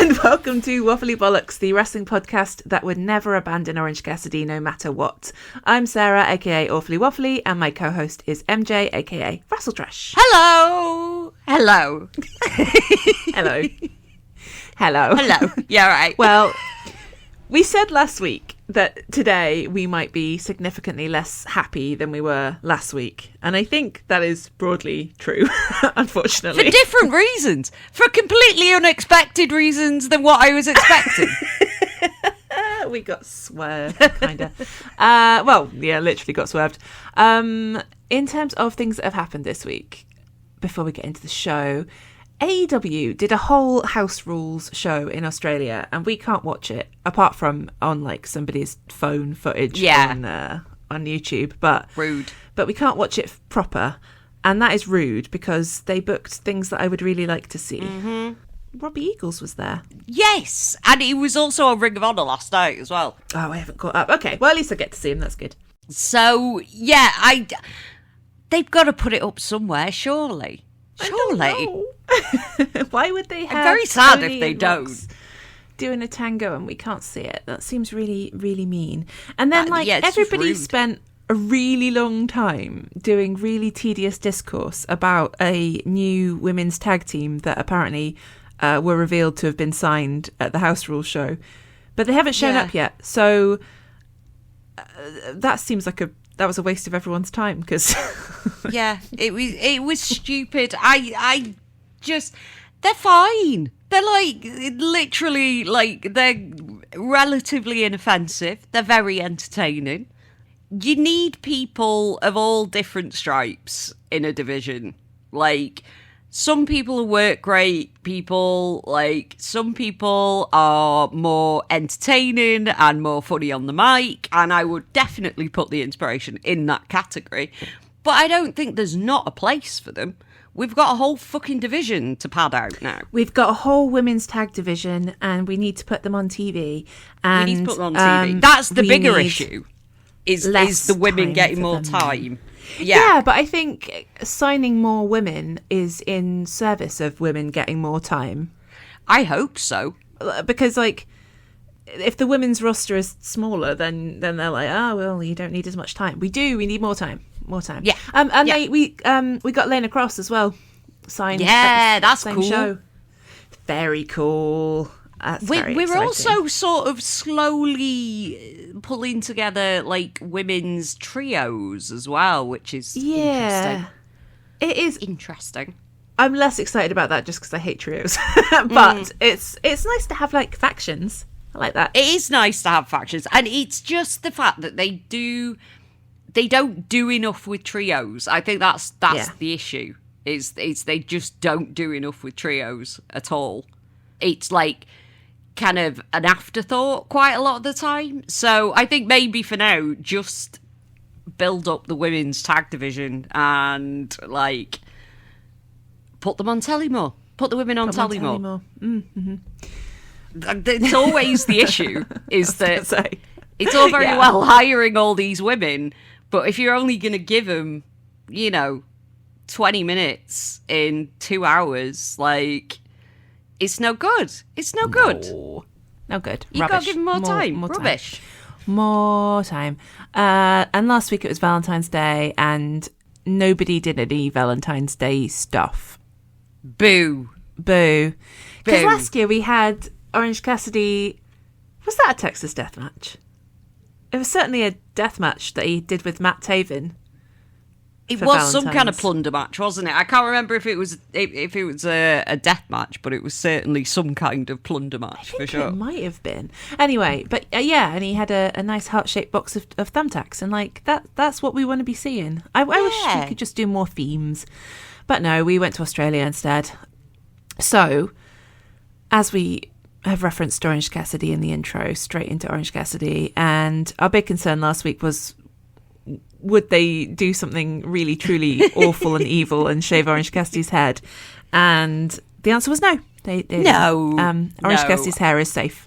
and welcome to Waffly Bollox, the wrestling podcast that would never abandon Orange Cassidy no matter what. I'm Sarah, aka Awfully Waffly, and my co-host is MJ, aka Wrestletrash. Hello! Hello. Hello. Hello. Hello. Yeah, right. Well, we said last week that today we might be significantly less happy than we were last week. And I think that is broadly true, unfortunately. For different reasons. For completely unexpected reasons than what I was expecting. We got swerved, kind of. Well, yeah, literally got swerved. In terms of things that have happened this week, before we get into the show, AEW did a whole House Rules show in Australia, and we can't watch it apart from on like somebody's phone footage on YouTube. But rude. But we can't watch it proper, and that is rude because they booked things that I would really like to see. Mm-hmm. Robbie Eagles was there. Yes, and he was also on Ring of Honor last night as well. Oh, I haven't caught up. Okay, well at least I get to see him. That's good. So yeah, they've got to put it up somewhere, surely. Surely. Why would they have... I'm very sad if they don't. Doing a tango and we can't see it. That seems really, really mean. And then, everybody spent a really long time doing really tedious discourse about a new women's tag team that apparently were revealed to have been signed at the House Rules show. But they haven't shown up yet. So that seems like that was a waste of everyone's time because yeah, it was stupid. I just, they're fine. They're like literally like, they're relatively inoffensive. They're very entertaining. You need people of all different stripes in a division. Like, some people work great people, like some people are more entertaining and more funny on the mic, and I would definitely put the Inspiration in that category. But I don't think there's not a place for them. We've got a whole fucking division to pad out now. We've got a whole women's tag division and we need to put them on TV. And, we need to put them on TV. That's the bigger issue, is the women getting more time. Yeah, but I think signing more women is in service of women getting more time. I hope so. Because, like, if the women's roster is smaller, then they're like, oh, well, you don't need as much time. We do. We need more time. More time. Yeah. We got Lena Cross as well signed. Yeah, that's cool. Show. Very cool. We're also sort of slowly pulling together like women's trios as well, which is interesting. It is interesting. I'm less excited about that just because I hate trios, but it's nice to have like factions. I like that. It is nice to have factions, and it's just the fact that they don't do enough with trios. I think that's the issue. Is they just don't do enough with trios at all. It's like kind of an afterthought quite a lot of the time. So I think maybe for now, just build up the women's tag division and like put them on telly more. Put the women on telly more. Mm-hmm. It's always the issue is that it's all very well hiring all these women, but if you're only going to give them, 20 minutes in 2 hours, like, it's no good. It's no good. No good. You got to give them more time. More rubbish. Time. More time. And last week it was Valentine's Day, and nobody did any Valentine's Day stuff. Boo. Because last year we had Orange Cassidy. Was that a Texas death match? It was certainly a death match that he did with Matt Taven. It was some kind of plunder match, wasn't it? I can't remember if it was a death match, but it was certainly some kind of plunder match for sure. It might have been. Anyway, but and he had a nice heart-shaped box of thumbtacks, and like that's what we want to be seeing. I wish we could just do more themes, but no, we went to Australia instead. So, as we have referenced Orange Cassidy in the intro, straight into Orange Cassidy, and our big concern last week was, would they do something really, truly awful and evil and shave Orange Cassidy's head? And the answer was no. They no. Orange Cassidy's hair is safe.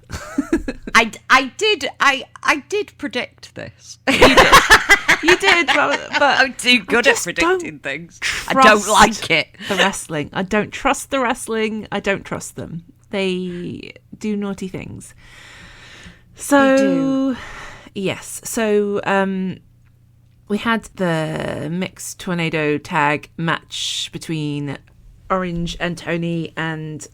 I did predict this. You did, but I'm too good at predicting things. I don't like it. The wrestling. I don't trust the wrestling. I don't trust them. They do naughty things. So, yes. So, we had the mixed tornado tag match between Orange and Tony and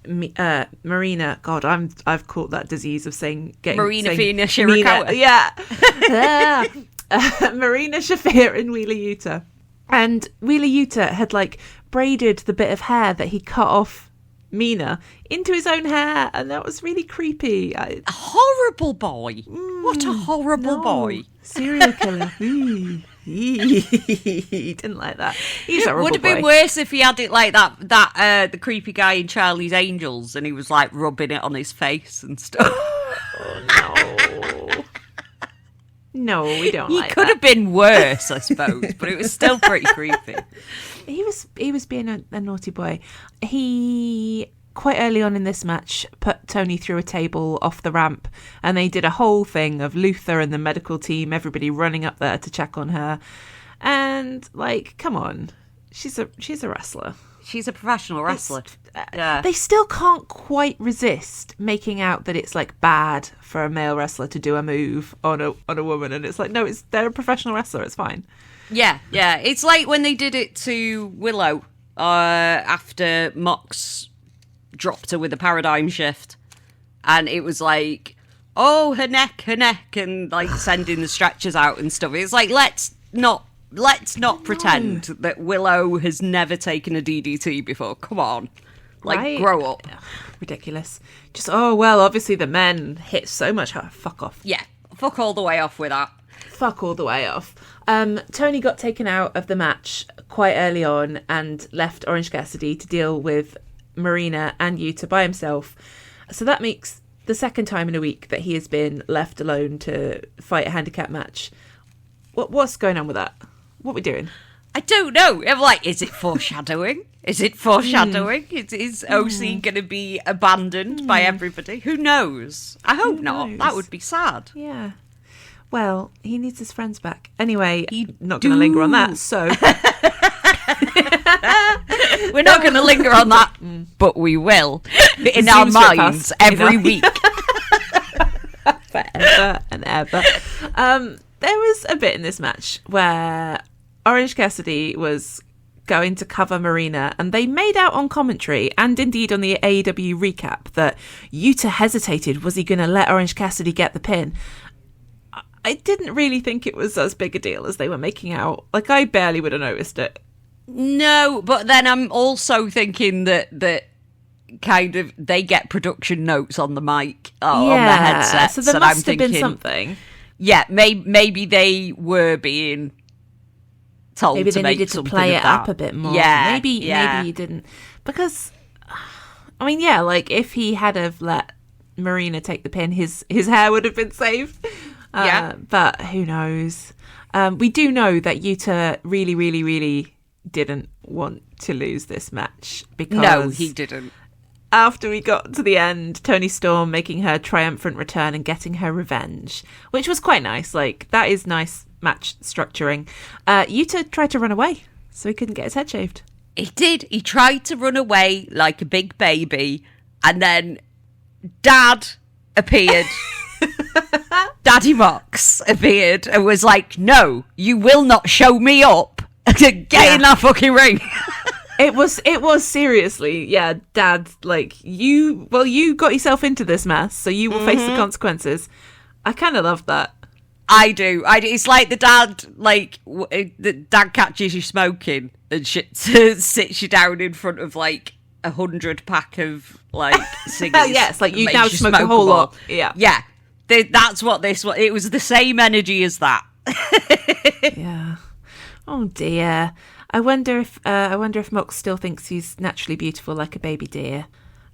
Marina. God, I've caught that disease of saying Fina Shirakawa. Yeah. Marina Shafir and Wheeler Yuta. And Wheeler Yuta had like braided the bit of hair that he cut off Mina into his own hair, and that was really creepy. A horrible boy. What a horrible boy. Serial killer. He didn't like that. He's a horrible Would have been boy. worse if he had it like that the creepy guy in Charlie's Angels, and he was like rubbing it on his face and stuff. Oh, no, we don't like that. He could have been worse, I suppose, but it was still pretty creepy. He was being a naughty boy. He, quite early on in this match, put Tony through a table off the ramp, and they did a whole thing of Luther and the medical team, everybody running up there to check on her. And, like, come on. She's a wrestler. She's a professional wrestler. They still can't quite resist making out that it's like bad for a male wrestler to do a move on a woman, and it's like, no, they're a professional wrestler, it's fine. Yeah. It's like when they did it to Willow after Mox dropped her with a paradigm shift, and it was like, oh, her neck, and like sending the stretchers out and stuff. It's like, let's not pretend that Willow has never taken a DDT before. Come on. Like, right? Grow up. Ridiculous. Just, oh, well, obviously the men hit so much hard. Fuck off. Yeah. Fuck all the way off with that. Fuck all the way off. Tony got taken out of the match quite early on and left Orange Cassidy to deal with Marina and Yuta by himself. So that makes the second time in a week that he has been left alone to fight a handicap match. What's going on with that? What are we doing? I don't know. I'm like, is it foreshadowing? Is Is OC going to be abandoned by everybody? Who knows? I hope not. That would be sad. Yeah. Well, he needs his friends back. Anyway, not going to linger on that, so... We're not going to linger on that, but we will. In our minds every week. Forever and ever. There was a bit in this match where Orange Cassidy was going to cover Marina, and they made out on commentary and indeed on the AEW recap that Yuta hesitated. Was he going to let Orange Cassidy get the pin? I didn't really think it was as big a deal as they were making out. Like, I barely would have noticed it. No, but then I'm also thinking that kind of they get production notes on the mic on the headset. So there must have been something. Yeah, maybe they were being told maybe they to make needed to something play of it that. up a bit more. Yeah, maybe you didn't, because I mean, yeah, like if he had have let Marina take the pin, his hair would have been saved. But who knows? We do know that Yuta really, really, really didn't want to lose this match because no, he didn't. After we got to the end, Toni Storm making her triumphant return and getting her revenge, which was quite nice. Like, that is nice match structuring. Yuta tried to run away, so he couldn't get his head shaved. He did. He tried to run away like a big baby, and then Dad appeared. Daddy Mox appeared and was like, no, you will not show me up. Get in that fucking ring. It was seriously, yeah, Dad, like, you got yourself into this mess, so you will face the consequences. I kind of love that. I do. It's like the dad, like, the dad catches you smoking and shit, sits you down in front of, like, 100 pack of, like, ciggies. Yeah, it's like you now smoke a whole lot. Yeah. Yeah. That's what this was. It was the same energy as that. Yeah. Oh, dear. I wonder if Mox still thinks he's naturally beautiful like a baby deer.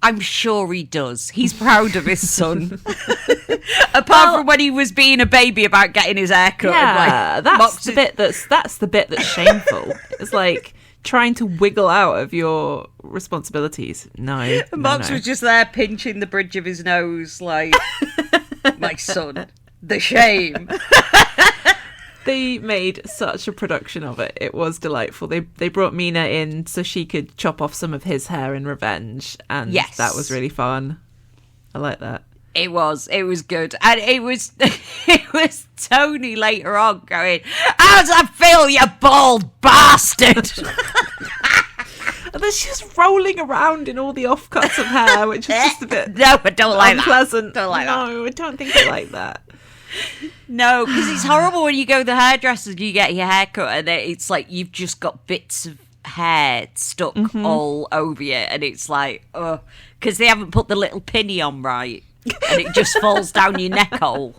I'm sure he does. He's proud of his son. Apart from when he was being a baby about getting his hair cut. Yeah, like, that's the bit that's shameful. It's like trying to wiggle out of your responsibilities. No. Mox was just there pinching the bridge of his nose like, my son, the shame. They made such a production of it. It was delightful. They brought Mina in so she could chop off some of his hair in revenge, and that was really fun. I like that. It was good. And it was Tony later on going, "How does that feel, you bald bastard?" And then she's rolling around in all the offcuts of hair, which is just a bit no, I don't like unpleasant. That. Don't like that. No, I don't think I like that. No, because it's horrible when you go to the hairdresser and you get your hair cut and it's like you've just got bits of hair stuck all over you, and it's like, oh, because they haven't put the little pinny on right, and it just falls down your neck hole.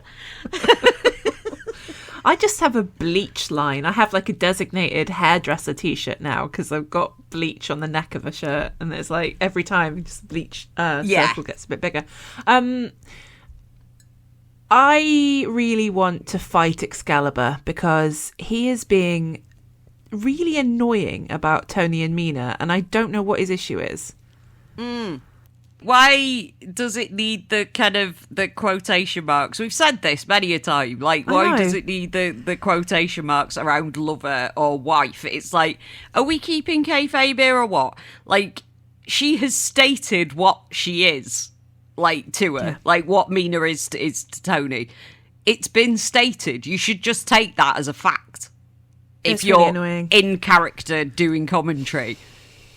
I just have a bleach line. I have like a designated hairdresser t-shirt now because I've got bleach on the neck of a shirt, and it's like every time just bleach circle gets a bit bigger. I really want to fight Excalibur because he is being really annoying about Tony and Mina, and I don't know what his issue is. Why does it need the kind of the quotation marks? We've said this many a time. Like, why does it need the quotation marks around lover or wife? It's like, are we keeping kayfabe here or what? Like, she has stated what she is, like, to her. Yeah. Like, what Mina is to Tony. It's been stated. You should just take that as a fact. If you're really annoying. In character doing commentary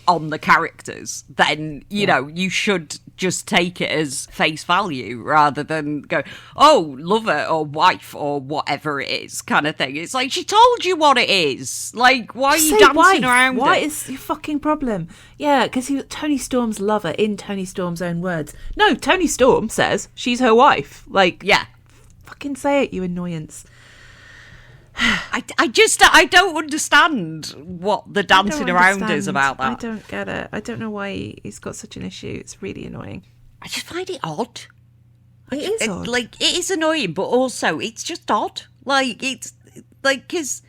on the characters, then you know you should just take it as face value rather than go, oh, lover or wife or whatever it is kind of thing. It's like, she told you what it is. Like, why are you dancing around what is your fucking problem? Yeah, because he was Tony Storm's lover in Tony Storm's own words. No, Tony Storm says she's her wife. Like, yeah, fucking say it, you annoyance. I don't understand what the dancing around is about that. I don't get it. I don't know why he's got such an issue. It's really annoying. I just find it odd. It is odd. Like, it is annoying, but also it's just odd. Like, it's like, because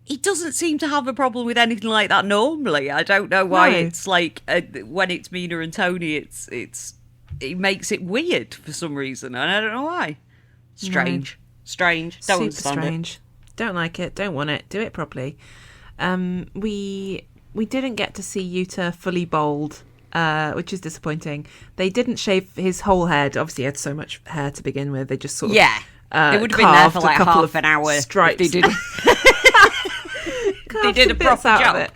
he doesn't seem to have a problem with anything like that normally. I don't know why it's like when it's Mina and Tony, it makes it weird for some reason, and I don't know why. Strange. Strange. Don't understand strange. It. Don't like it. Don't want it. Do it properly. We didn't get to see Yuta fully bald, which is disappointing. They didn't shave his whole head. Obviously, he had so much hair to begin with. They just sort of it would have been there for like half an hour. Stripes. They did. They did a proper job.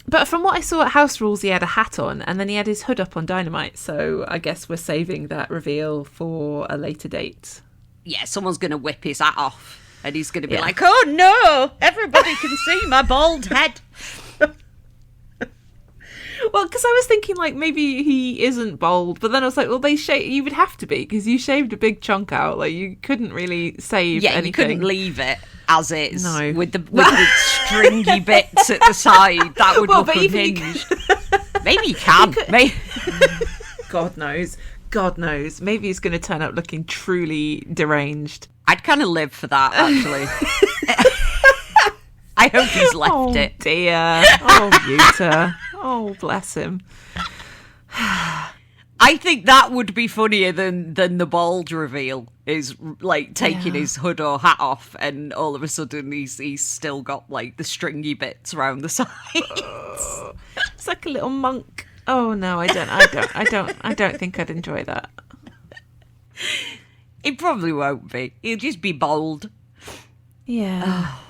But from what I saw at House Rules, he had a hat on, and then he had his hood up on Dynamite. So I guess we're saving that reveal for a later date. Yeah, someone's going to whip his hat off, and he's going to be like, oh no, everybody can see my bald head. Well, because I was thinking, like, maybe he isn't bald, but then I was like, well, you would have to be, because you shaved a big chunk out. Like, you couldn't really save anything. You couldn't leave it as is, with the stringy bits at the side. That would look unhinged. Maybe you can. God knows. God knows. Maybe he's going to turn up looking truly deranged. I'd kind of live for that, actually. I hope he's left it. Dear. Oh, Yuta. Oh, bless him. I think that would be funnier than the bald reveal, is like taking his hood or hat off, and all of a sudden he's still got like the stringy bits around the sides. It's like a little monk. Oh no, I don't think I'd enjoy that. It probably won't be. He'll just be bald. Yeah. Oh,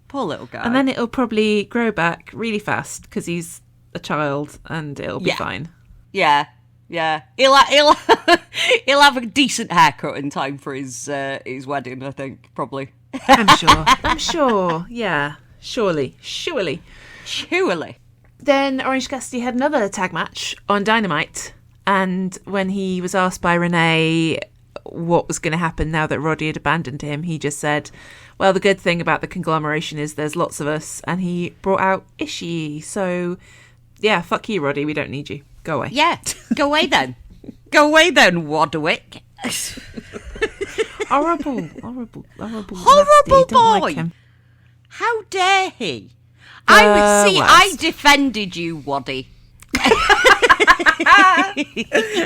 poor little guy. And then it'll probably grow back really fast because he's a child, and it'll be fine. Yeah. He'll have a decent haircut in time for his wedding, I think, probably. I'm sure. Yeah. Surely. Then Orange Cassidy had another tag match on Dynamite, and when he was asked by Renee what was going to happen now that Roddy had abandoned him, he just said, well, the good thing about the Conglomeration is there's lots of us, and he brought out Ishii. So, yeah, fuck you, Roddy, we don't need you. Go away. Yeah, go away then. Go away then, Wadwick. Horrible boy. Like him. How dare he? I defended you, Waddy.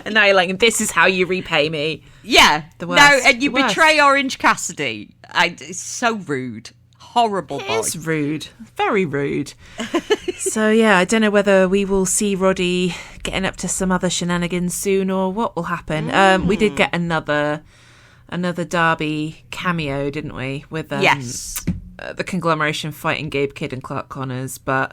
And now you're like, this is how you repay me. Yeah. The worst. No, and you betray Orange Cassidy. It's so rude. horrible boy. It's rude. Very rude. So, yeah, I don't know whether we will see Roddy getting up to some other shenanigans soon or what will happen. We did get another Derby cameo, didn't we? With yes. The Conglomeration fighting Gabe Kidd and Clark Connors, but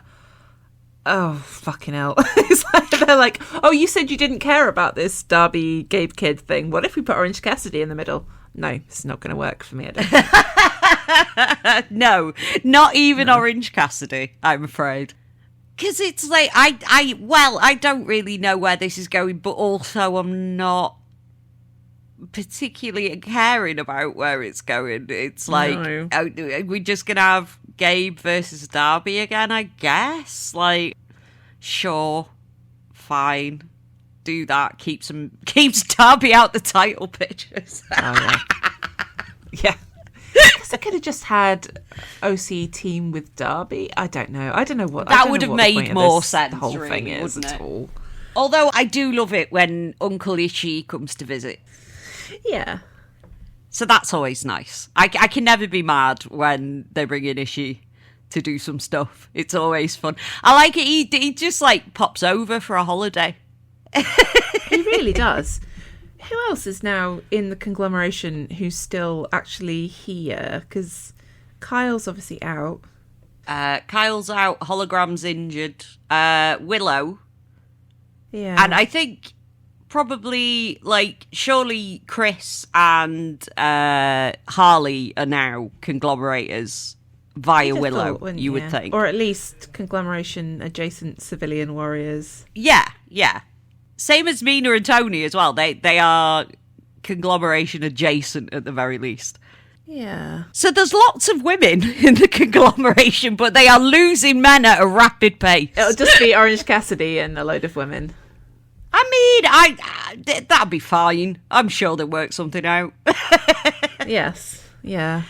oh, fucking hell. It's like, they're like, oh, you said you didn't care about this Derby Gabe Kidd thing. What if we put Orange Cassidy in the middle? No, it's not going to work for me, I don't think. No, not even Orange Cassidy, I'm afraid. Because it's like, I don't really know where this is going, but also I'm not particularly caring about where it's going. It's like, we're just going to have Gabe versus Darby again, I guess. Like, sure, fine, do that. Keeps Darby out the title pictures. Yeah. I could have just had OC team with Darby. I don't know what that would have made more sense. The whole really, thing is at it? All. Although I do love it when Uncle Ishii comes to visit. Yeah. So that's always nice. I can never be mad when they bring in Ishii to do some stuff. It's always fun. I like it. He just like pops over for a holiday. He really does. Who else is now in the Conglomeration who's still actually here? Because Kyle's obviously out. Kyle's out. Hologram's injured. Willow. Yeah. And I think probably, like, surely Chris and Harley are now Conglomerators via Willow, you would think. Or at least Conglomeration adjacent civilian warriors. Yeah. Same as Mina and Tony as well. They are Conglomeration adjacent at the very least. Yeah. So there's lots of women in the Conglomeration, but they are losing men at a rapid pace. It'll just be Orange Cassidy and a load of women. I mean, that'd be fine. I'm sure they'll work something out. Yes. Yeah.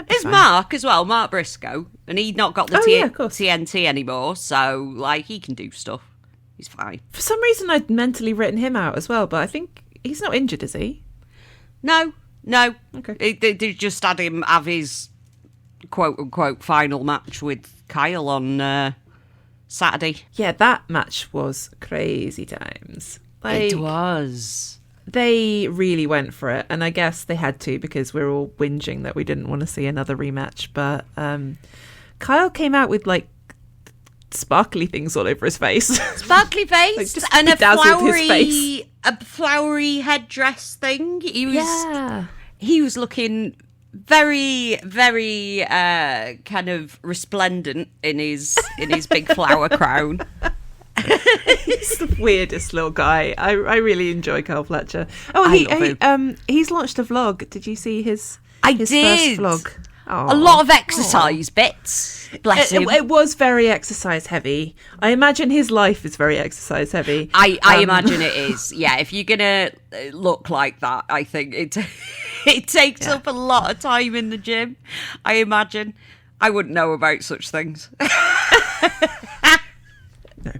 There's Mark as well, Mark Briscoe, and he'd not got the TNT anymore, so like he can do stuff. He's fine. For some reason, I'd mentally written him out as well, but I think he's not injured, is he? No. Okay. They just had him have his quote-unquote final match with Kyle on Saturday. Yeah, that match was crazy times. It was. They really went for it, and I guess they had to because we're all whinging that we didn't want to see another rematch, but Kyle came out with, like, sparkly things all over his face. Sparkly face like, and a flowery headdress thing. He was looking very, very kind of resplendent in his big flower crown. He's the weirdest little guy. I really enjoy Carl Fletcher. Oh, he's launched a vlog. Did you see his first vlog? A lot of exercise bits. Bless him. It was very exercise heavy. I imagine his life is very exercise heavy. I imagine it is. Yeah, if you're gonna look like that, I think it takes up a lot of time in the gym. I imagine. I wouldn't know about such things. No.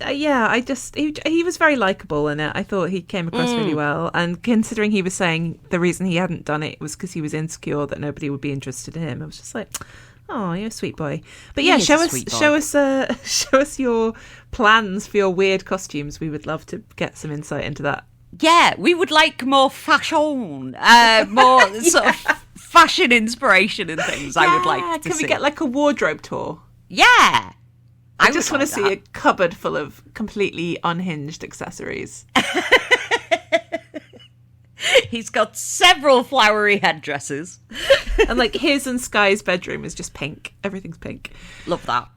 He was very likeable in it. I thought he came across really well. And considering he was saying the reason he hadn't done it was because he was insecure that nobody would be interested in him, I was just like, oh, you're a sweet boy. But yeah, show us your plans for your weird costumes. We would love to get some insight into that. Yeah, we would like more fashion, more sort of fashion inspiration and things. I would like to see. Can we get like a wardrobe tour? Yeah. I just want to see a cupboard full of completely unhinged accessories. He's got several flowery headdresses. And like his and Sky's bedroom is just pink. Everything's pink. Love that.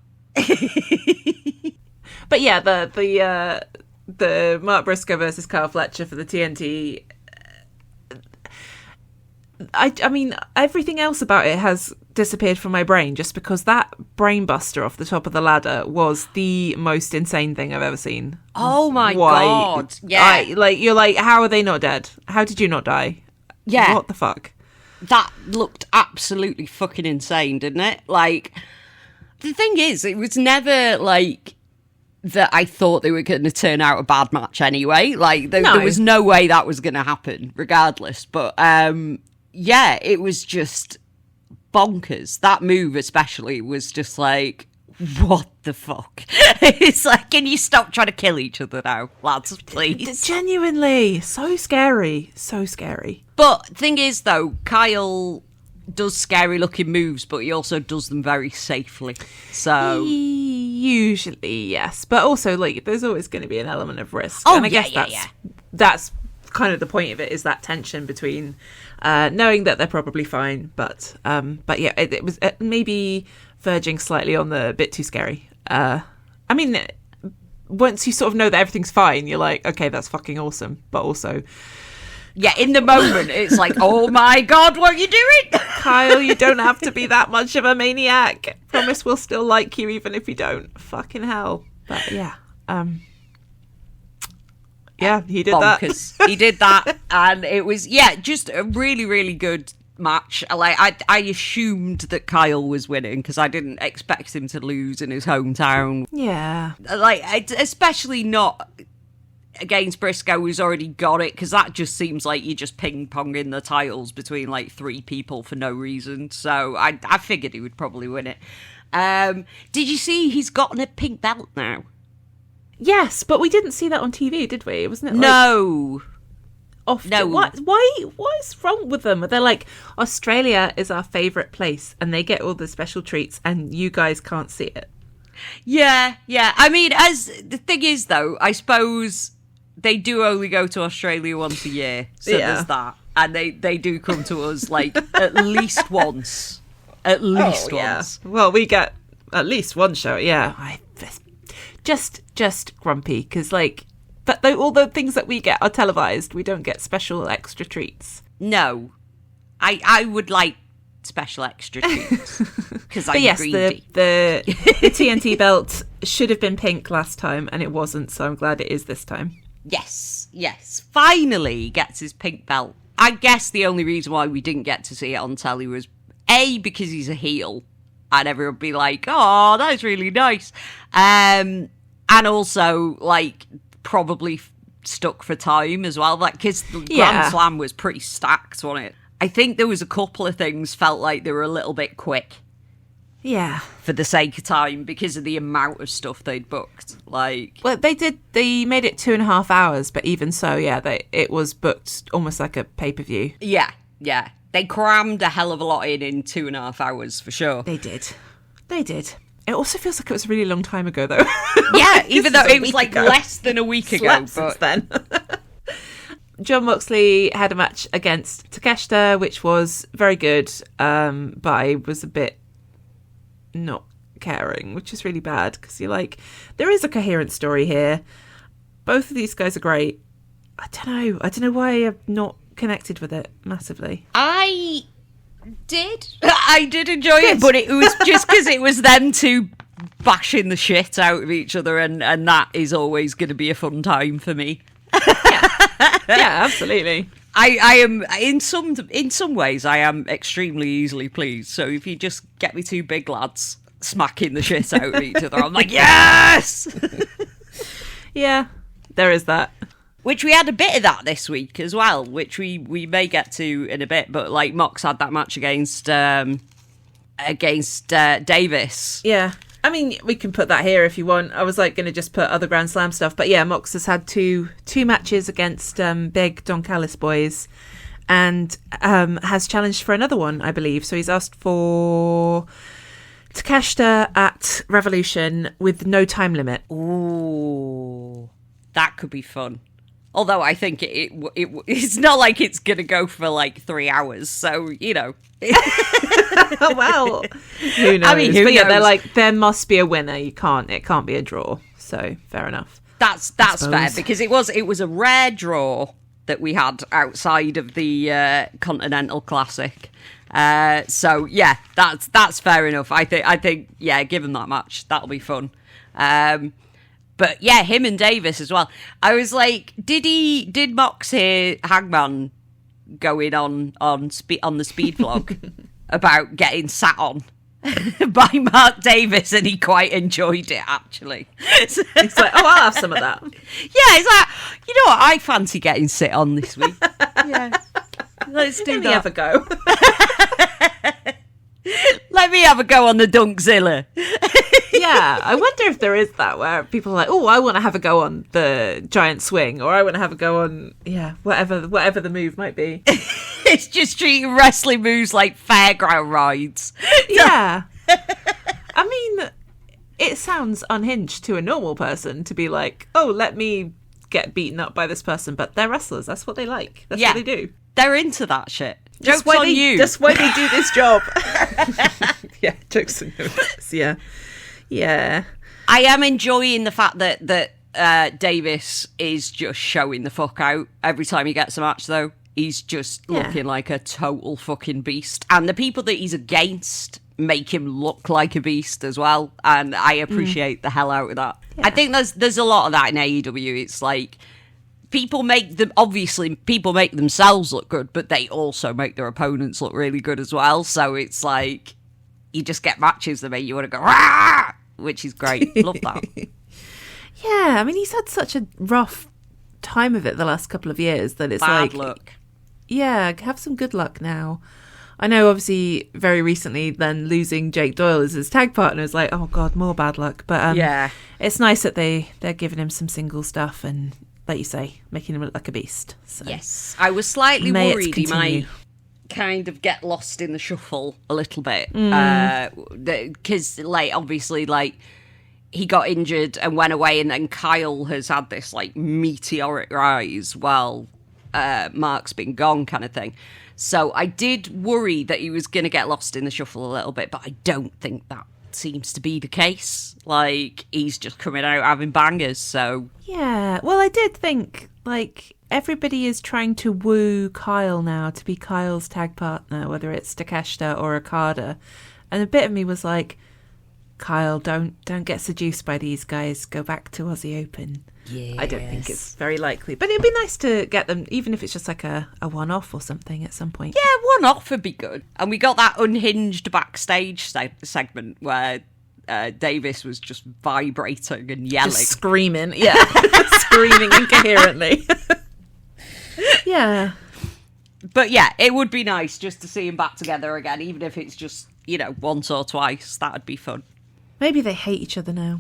But yeah, the Mark Briscoe versus Kyle Fletcher for the TNT. I mean, everything else about it has disappeared from my brain just because that brain buster off the top of the ladder was the most insane thing I've ever seen. Oh my God. Yeah. You're like, how are they not dead? How did you not die? Yeah. What the fuck? That looked absolutely fucking insane, didn't it? Like, the thing is, it was never like that I thought they were going to turn out a bad match anyway. Like, there was no way that was going to happen regardless. But, yeah, it was just bonkers. That move especially was just like, what the fuck? It's like, can you stop trying to kill each other now, lads, please? Genuinely, so scary. But thing is, though, Kyle does scary looking moves, but he also does them very safely. So usually, yes, but also like there's always going to be an element of risk. Oh, and I guess that's kind of the point of it, is that tension between knowing that they're probably fine, but yeah, it was maybe verging slightly on the bit too scary. I mean, once you sort of know that everything's fine, you're like, okay, that's fucking awesome. But also, yeah, in the moment, it's like, oh my God, what are you doing? Kyle, you don't have to be that much of a maniac. Promise we'll still like you even if you don't. Fucking hell. But yeah. Yeah, he did bonkers. that. He did that, and it was, just a really, really good match. Like, I assumed that Kyle was winning because I didn't expect him to lose in his hometown. Yeah. Like, especially not against Briscoe, who's already got it, because that just seems like you're just ping-ponging the titles between, like, 3 people for no reason. So I figured he would probably win it. Did you see he's gotten a pink belt now? Yes, but we didn't see that on TV, did we? Wasn't it like... No. Often. No. What's wrong with them? They're like, Australia is our favourite place and they get all the special treats and you guys can't see it. Yeah. I mean, as the thing is, though, I suppose they do only go to Australia once a year. So there's that. And they do come to us, like, at least once. At least once. Well, we get at least one show, yeah. Just grumpy, because, like... But all the things that we get are televised. We don't get special extra treats. No. I would like special extra treats. Because I'm greedy. The TNT belt should have been pink last time, and it wasn't, so I'm glad it is this time. Yes. Finally gets his pink belt. I guess the only reason why we didn't get to see it on telly was, A, because he's a heel, and everyone would be like, oh, that's really nice. And also, like... probably stuck for time as well, like, because the Grand Slam was pretty stacked, wasn't it? I think there was a couple of things felt like they were a little bit quick, for the sake of time, because of the amount of stuff they'd booked. Like, well, they made it 2.5 hours, but even so, it was booked almost like a pay-per-view. Yeah they crammed a hell of a lot in 2.5 hours for sure. They did. It also feels like it was a really long time ago, though. Yeah, even though it was like less than a week ago. Since then. Jon Moxley had a match against Takeshita, which was very good, but I was a bit not caring, which is really bad, because you're like, there is a coherent story here. Both of these guys are great. I don't know why I'm not connected with it massively. I did enjoy it, but it was just because it was them two bashing the shit out of each other, and that is always going to be a fun time for me. Yeah, absolutely. I am in some ways I am extremely easily pleased. So if you just get me two big lads smacking the shit out of each other, I'm like, yes. Yeah, there is that. Which we had a bit of that this week as well, which we may get to in a bit. But like Mox had that match against Davis. Yeah, I mean we can put that here if you want. I was like going to just put other Grand Slam stuff, but yeah, Mox has had two matches against big Don Callis boys, and has challenged for another one, I believe. So he's asked for Takeshita at Revolution with no time limit. Ooh, that could be fun. Although I think it's not like it's going to go for like 3 hours. So, you know. Well, who knows? I mean, who knows? Yeah, they're like, there must be a winner. It can't be a draw. So, fair enough. That's fair, because it was a rare draw that we had outside of the Continental Classic. So, yeah, that's fair enough. I think, yeah, give him that match. That'll be fun. But yeah, him and Davis as well. I was like, did Mox hear Hangman going on the speed vlog about getting sat on by Mark Davis, and he quite enjoyed it, actually. He's like, oh, I'll have some of that. Yeah, he's like, you know what, I fancy getting sit on this week. Yeah, let's do that. Ever go. Let me have a go on the Dunkzilla. Yeah, I wonder if there is that where people are like, oh, I want to have a go on the giant swing, or I want to have a go on, whatever the move might be. It's just treating wrestling moves like fairground rides. Yeah. I mean, it sounds unhinged to a normal person to be like, oh, let me get beaten up by this person, but they're wrestlers. That's what they like. That's what they do. They're into that shit. That's Joke's on you. That's why they do this job. Yeah, jokes on you. Yeah. Yeah. I am enjoying the fact that Davis is just showing the fuck out every time he gets a match, though. He's just looking like a total fucking beast. And the people that he's against make him look like a beast as well. And I appreciate the hell out of that. Yeah. I think there's a lot of that in AEW. It's like people make themselves look good, but they also make their opponents look really good as well. So it's like you just get matches that make you want to go, rah! Which is great. Love that. Yeah, I mean, he's had such a rough time of it the last couple of years that it's bad luck. Yeah, have some good luck now. I know, obviously, very recently, then losing Jake Doyle as his tag partner is like, oh god, more bad luck. But it's nice that they're giving him some single stuff and, like you say, making him look like a beast. So yes, I was slightly worried he might kind of get lost in the shuffle a little bit because, like, obviously, like, he got injured and went away, and then Kyle has had this like meteoric rise while Mark's been gone, kind of thing. So I did worry that he was going to get lost in the shuffle a little bit, but I don't think that seems to be the case. Like, he's just coming out having bangers, so... Yeah, well, I did think, like, everybody is trying to woo Kyle now to be Kyle's tag partner, whether it's Takeshita or Okada. And a bit of me was like, Kyle, don't get seduced by these guys. Go back to Aussie Open. Yes. I don't think it's very likely. But it'd be nice to get them, even if it's just like a one-off or something at some point. Yeah, one-off would be good. And we got that unhinged backstage segment where Davis was just vibrating and yelling. Just screaming. Yeah. Screaming incoherently. Yeah. But yeah, it would be nice just to see him back together again, even if it's just, once or twice. That would be fun. Maybe they hate each other now.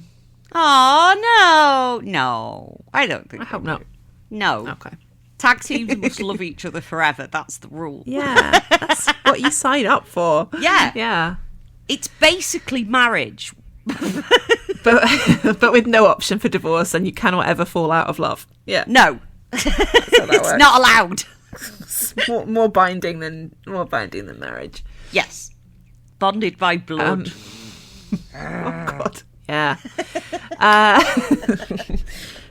Oh, no, I don't think. I hope not. No. Okay. Tag teams must love each other forever. That's the rule. Yeah, that's what you sign up for. Yeah. Yeah. It's basically marriage. but with no option for divorce, and you cannot ever fall out of love. Yeah. No. It's not allowed. It's more binding than marriage. Yes. Bonded by blood. Oh, God. Yeah.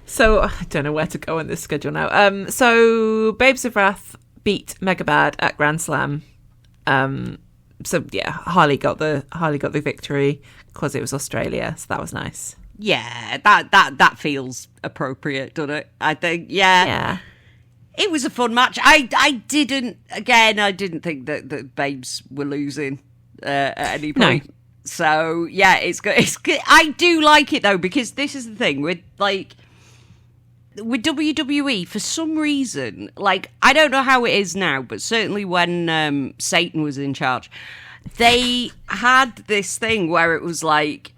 So, I don't know where to go on this schedule now. So, Babes of Wrath beat Megabad at Grand Slam. So, yeah, Harley got the victory because it was Australia, so that was nice. Yeah, that feels appropriate, doesn't it? I think, yeah. It was a fun match. I didn't think that Babes were losing at any point. No. So, yeah, it's good. It's good. I do like it, though, because this is the thing with WWE, for some reason, like, I don't know how it is now, but certainly when Satan was in charge, they had this thing where it was like,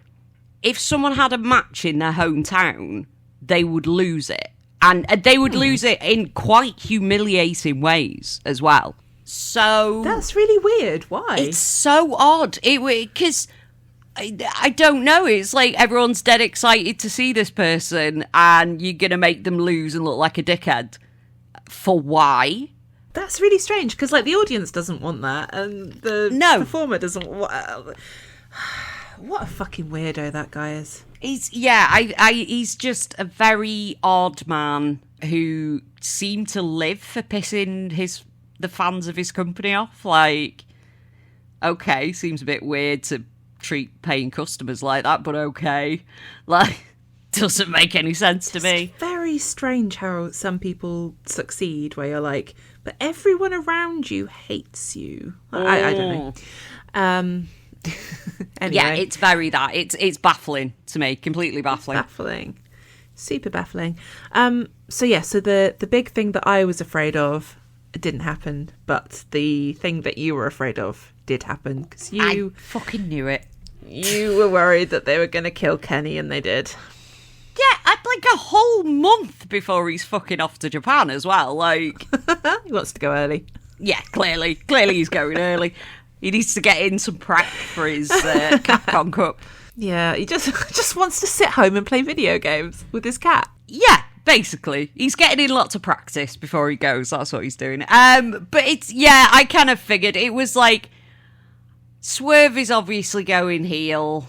if someone had a match in their hometown, they would lose it. And they would lose it in quite humiliating ways as well. So that's really weird. Why? It's so odd. Because I don't know. It's like everyone's dead excited to see this person, and you're gonna make them lose and look like a dickhead. For why? That's really strange. Because like the audience doesn't want that, and the performer doesn't. What a fucking weirdo that guy is. He's just a very odd man who seemed to live for pissing the fans of his company off. Like, okay, seems a bit weird to treat paying customers like that, but okay. Like, doesn't make any sense to me. It's very strange how some people succeed where you're like, but everyone around you hates you. I don't know. Anyway. Yeah, it's very that. It's baffling to me. Completely baffling. It's baffling. Super baffling. So the big thing that I was afraid of didn't happen, but the thing that you were afraid of did happen, because I fucking knew it. You were worried that they were going to kill Kenny, and they did. Yeah, like a whole month before he's fucking off to Japan as well. Like, he wants to go early. Yeah, clearly he's going early. He needs to get in some prep for his Capcom Cup. Yeah, he just wants to sit home and play video games with his cat. Yeah, basically. He's getting in lots of practice before he goes. That's what he's doing. But I kind of figured it was like, Swerve is obviously going heel.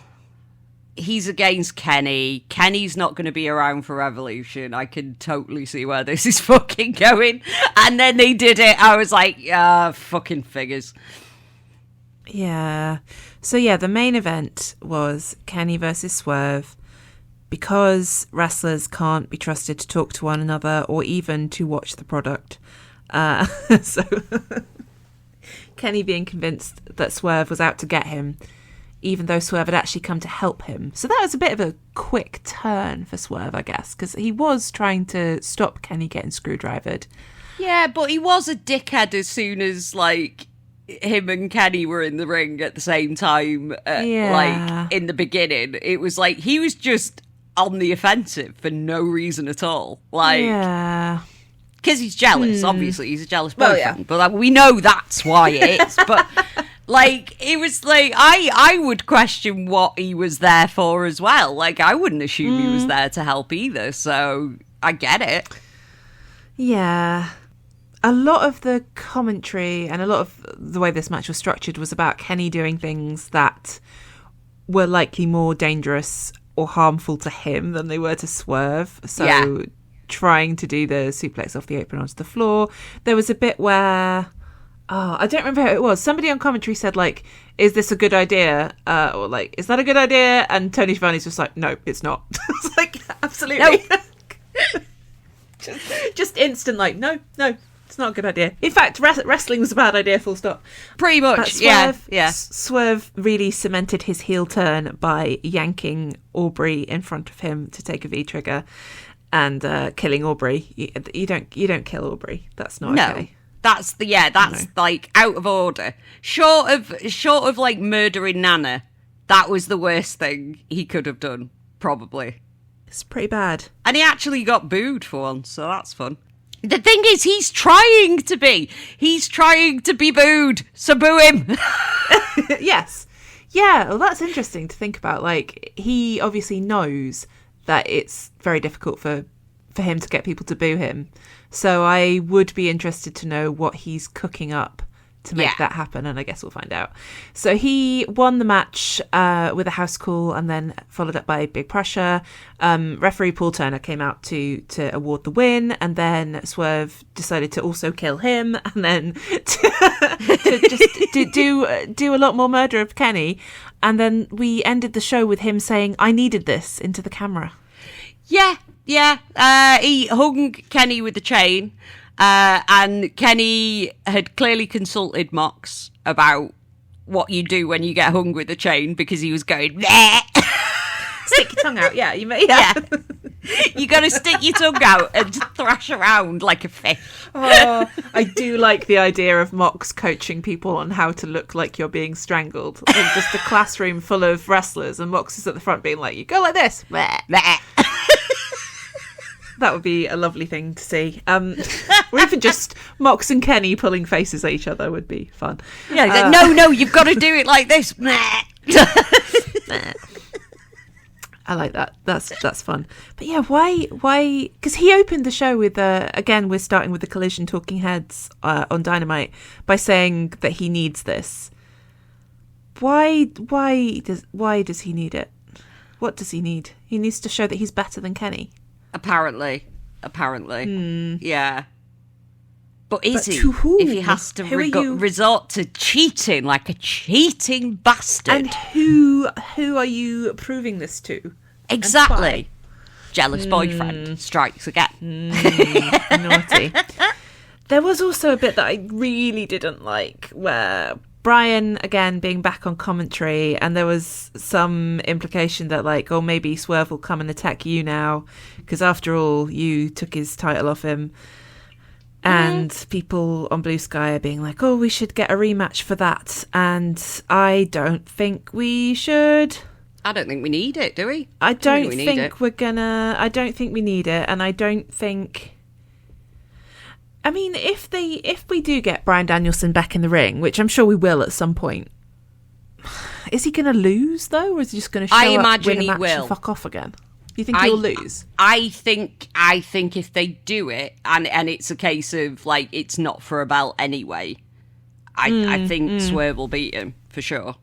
He's against Kenny. Kenny's not going to be around for Revolution. I can totally see where this is fucking going. And then they did it. I was like, fucking figures. Yeah. So yeah, the main event was Kenny versus Swerve. Because wrestlers can't be trusted to talk to one another or even to watch the product. So Kenny being convinced that Swerve was out to get him, even though Swerve had actually come to help him. So that was a bit of a quick turn for Swerve, I guess, because he was trying to stop Kenny getting screwdrivered. Yeah, but he was a dickhead as soon as, like, him and Kenny were in the ring at the same time, like, in the beginning. It was like, he was just on the offensive for no reason at all. Like, yeah. Because he's jealous, obviously. He's a jealous boyfriend. But we know that's why it is. But, like, it was like, I would question what he was there for as well. Like, I wouldn't assume he was there to help either. So, I get it. Yeah. A lot of the commentary and a lot of the way this match was structured was about Kenny doing things that were likely more dangerous or harmful to him than they were to Swerve. So trying to do the suplex off the apron onto the floor. There was a bit where, I don't remember who it was. Somebody on commentary said, like, is this a good idea? Or like, is that a good idea? And Tony Schiavone's just like, no, it's not. It's like, absolutely. No. just instant, like, no, it's not a good idea. In fact, wrestling was a bad idea, full stop. Pretty much, Swerve really cemented his heel turn by yanking Aubrey in front of him to take a V-trigger and killing Aubrey. You don't kill Aubrey. That's not okay. That's like out of order. Short of like murdering Nana, that was the worst thing he could have done, probably. It's pretty bad. And he actually got booed for once, so that's fun. The thing is, he's trying to be booed, so boo him. Yes. Yeah, well, that's interesting to think about. Like, he obviously knows that it's very difficult for him to get people to boo him. So I would be interested to know what he's cooking up to make that happen, and I guess we'll find out. So he won the match with a house call and then followed up by big pressure. Referee Paul Turner came out to award the win, and then Swerve decided to also kill him, and then to do a lot more murder of Kenny. And then we ended the show with him saying, "I needed this," into the camera. Yeah. He hung Kenny with the chain. And Kenny had clearly consulted Mox about what you do when you get hung with a chain, because he was going, bleh. Stick your tongue out, yeah. You got to stick your tongue out and thrash around like a fish. Oh, I do like the idea of Mox coaching people on how to look like you're being strangled. Like just a classroom full of wrestlers, and Mox is at the front being like, you go like this. Bleh. Bleh. That would be a lovely thing to see. Or even just Mox and Kenny pulling faces at each other would be fun. Yeah, no, you've got to do it like this. I like that. That's fun. But yeah, why? Because he opened the show with, again, we're starting with the Collision Talking Heads on Dynamite by saying that he needs this. Why does he need it? What does he need? He needs to show that he's better than Kenny. Apparently. Yeah. But is he? To who? If he has to resort to cheating like a cheating bastard. And who are you proving this to? Exactly. Jealous boyfriend strikes again. Naughty. There was also a bit that I really didn't like, where Brian, again, being back on commentary, and there was some implication that, like, oh, maybe Swerve will come and attack you now, because after all, you took his title off him. And people on Blue Sky are being like, oh, we should get a rematch for that. And I don't think we should. I don't think we need it, do we? I don't think we're gonna. I don't think we need it. And I don't think... I mean, if we do get Bryan Danielson back in the ring, which I'm sure we will at some point, is he going to lose, though? Or is he just going to show up, win a match and fuck off again? You think he'll lose? I think if they do it, and it's a case of, like, it's not for a belt anyway, I think Swerve will beat him, for sure.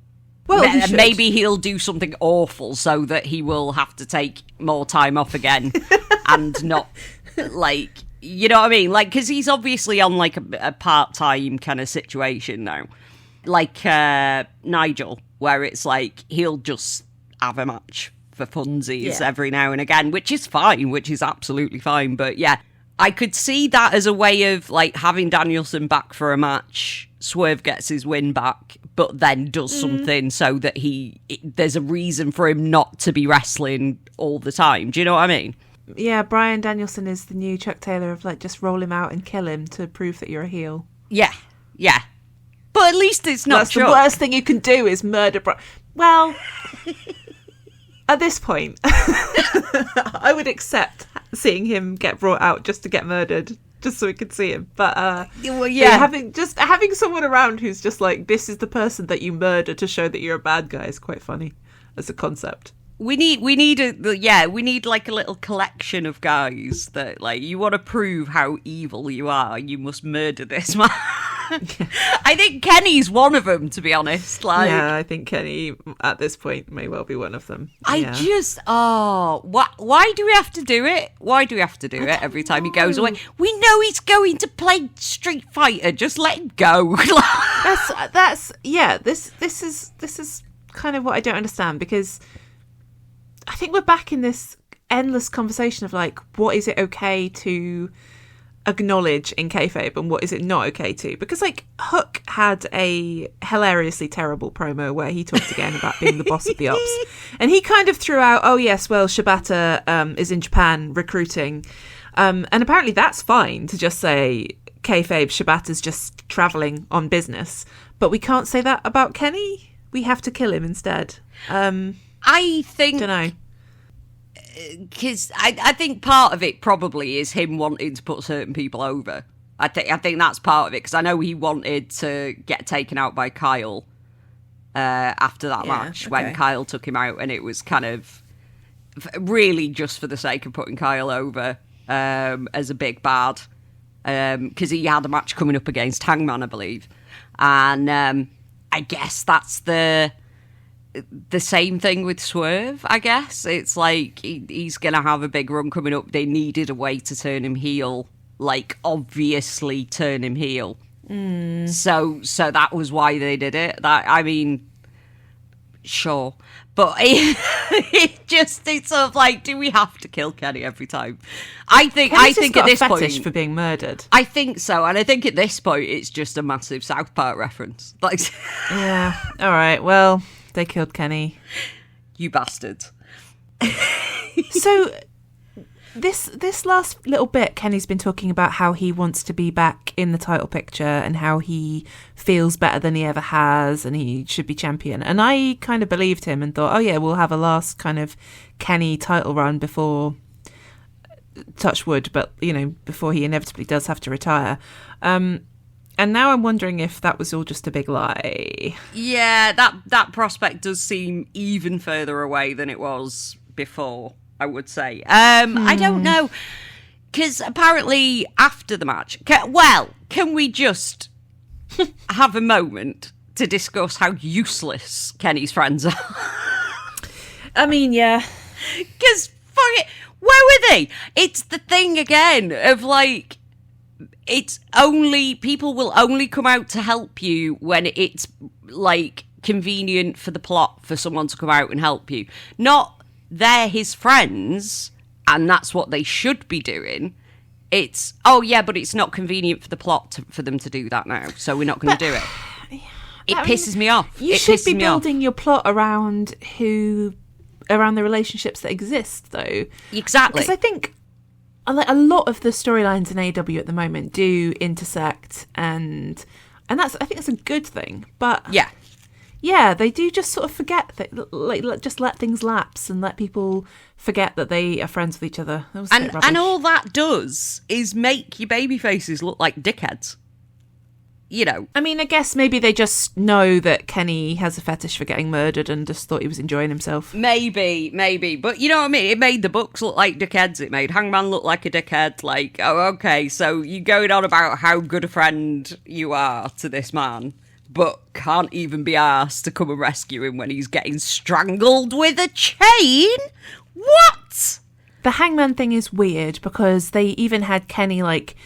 Well, maybe he'll do something awful so that he will have to take more time off again and not, like... You know what I mean? Like, because he's obviously on, like, a part-time kind of situation now. Like Nigel, where it's like, he'll just have a match for funsies every now and again, which is fine, which is absolutely fine. But, yeah, I could see that as a way of, like, having Danielson back for a match, Swerve gets his win back, but then does something so that there's a reason for him not to be wrestling all the time. Do you know what I mean? Yeah, Bryan Danielson is the new Chuck Taylor of, like, just roll him out and kill him to prove that you're a heel. Yeah. But at least it's not Chuck. The worst thing you can do is murder Bryan. Well, at this point, I would accept seeing him get brought out just to get murdered, just so we could see him. But, having someone around who's just like, this is the person that you murder to show that you're a bad guy is quite funny as a concept. We need like a little collection of guys that, like, you want to prove how evil you are, you must murder this man. I think Kenny's one of them, to be honest. Like, yeah, I think Kenny at this point may well be one of them. Why do we have to do it? Why do we have to do it every time he goes away? We know he's going to play Street Fighter. Just let him go. This is kind of what I don't understand, because I think we're back in this endless conversation of, like, what is it okay to acknowledge in kayfabe and what is it not okay to? Because, like, Hook had a hilariously terrible promo where he talked again about being the boss of the ops, and he kind of threw out, oh yes, well, Shibata is in Japan recruiting, and apparently that's fine to just say kayfabe, Shibata's just travelling on business, but we can't say that about Kenny. We have to kill him instead. I think... don't know. Because I think part of it probably is him wanting to put certain people over. I think that's part of it, because I know he wanted to get taken out by Kyle after that match, when Kyle took him out, and it was kind of really just for the sake of putting Kyle over as a big bad, because he had a match coming up against Hangman, I believe. And I guess that's the same thing with Swerve, I guess. It's like he's going to have a big run coming up. They needed a way to turn him heel, like, obviously turn him heel. So that was why they did it. I mean, sure. But it's sort of like, do we have to kill Kenny every time? I think at this point, for being murdered. I think so, and I think at this point it's just a massive South Park reference. Like, yeah. All right. Well, they killed Kenny. You bastard. So this last little bit, Kenny's been talking about how he wants to be back in the title picture and how he feels better than he ever has and he should be champion. And I kind of believed him and thought, oh yeah, we'll have a last kind of Kenny title run before, touch wood, but, you know, before he inevitably does have to retire. And now I'm wondering if that was all just a big lie. Yeah, that prospect does seem even further away than it was before, I would say. I don't know. Because apparently after the match... can we just have a moment to discuss how useless Kenny's friends are? I mean, yeah. Because, fuck it, where were they? It's the thing again of, like... It's only, people will only come out to help you when it's, like, convenient for the plot for someone to come out and help you. Not they're his friends and that's what they should be doing. It's, oh yeah, but it's not convenient for the plot for them to do that now, so we're not going to do it. It pisses me off. You should be building your plot around around the relationships that exist, though. Exactly. Because I think like a lot of the storylines in AEW at the moment do intersect, and I think that's a good thing. But yeah, they do just sort of forget that, like, just let things lapse and let people forget that they are friends with each other. That was a bit rubbish. And all that does is make your baby faces look like dickheads. You know. I mean, I guess maybe they just know that Kenny has a fetish for getting murdered and just thought he was enjoying himself. Maybe. But you know what I mean? It made the Bucks look like dickheads. It made Hangman look like a dickhead. Like, oh, okay, so you're going on about how good a friend you are to this man, but can't even be arsed to come and rescue him when he's getting strangled with a chain? What? The Hangman thing is weird because they even had Kenny, like,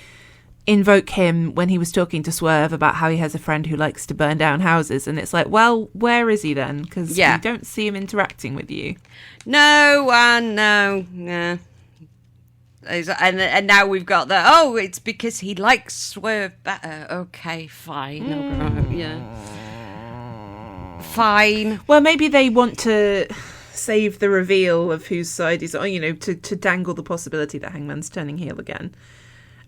invoke him when he was talking to Swerve about how he has a friend who likes to burn down houses, and it's like, well, where is he then? Because we don't see him interacting with you. No. And now we've got the, it's because he likes Swerve better. Okay, fine. Yeah. Fine. Well, maybe they want to save the reveal of whose side he's on, to dangle the possibility that Hangman's turning heel again.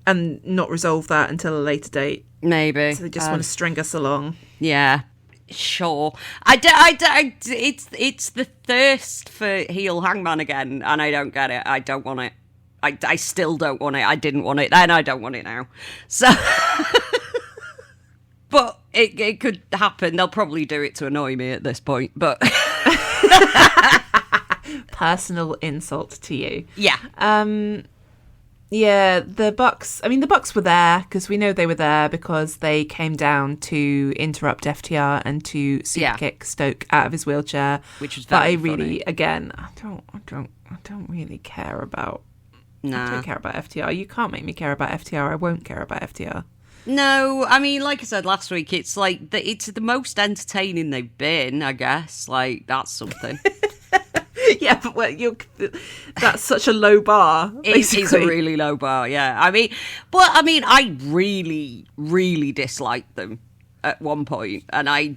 And not resolve that until a later date. Maybe. So they just want to string us along. Yeah, sure. It's the thirst for heel Hangman again, and I don't get it. I don't want it. I still don't want it. I didn't want it then. I don't want it now. So, but it could happen. They'll probably do it to annoy me at this point. But personal insult to you. Yeah. Yeah, the Bucks. I mean, the Bucks were there because we know they were there because they came down to interrupt FTR and to superkick Stoke out of his wheelchair, which was very funny. Again, I don't really care about. Nah. I don't care about FTR. You can't make me care about FTR. I won't care about FTR. No, I mean, like I said last week, it's like it's the most entertaining they've been. I guess, like, that's something. Yeah, but that's such a low bar. It is a really low bar, yeah. I mean, I really, really disliked them at one point, and I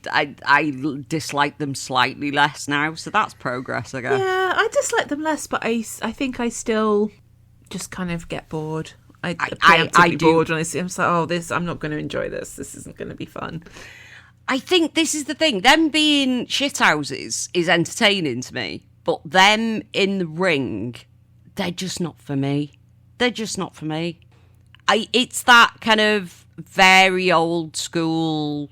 dislike them slightly less now, so that's progress, I guess. Yeah, I dislike them less, but I think I still just kind of get bored. I do. Bored when I see them. I'm like, I'm not going to enjoy this. This isn't going to be fun. I think this is the thing. Them being shithouses is entertaining to me. But them in the ring, they're just not for me. It's that kind of very old school,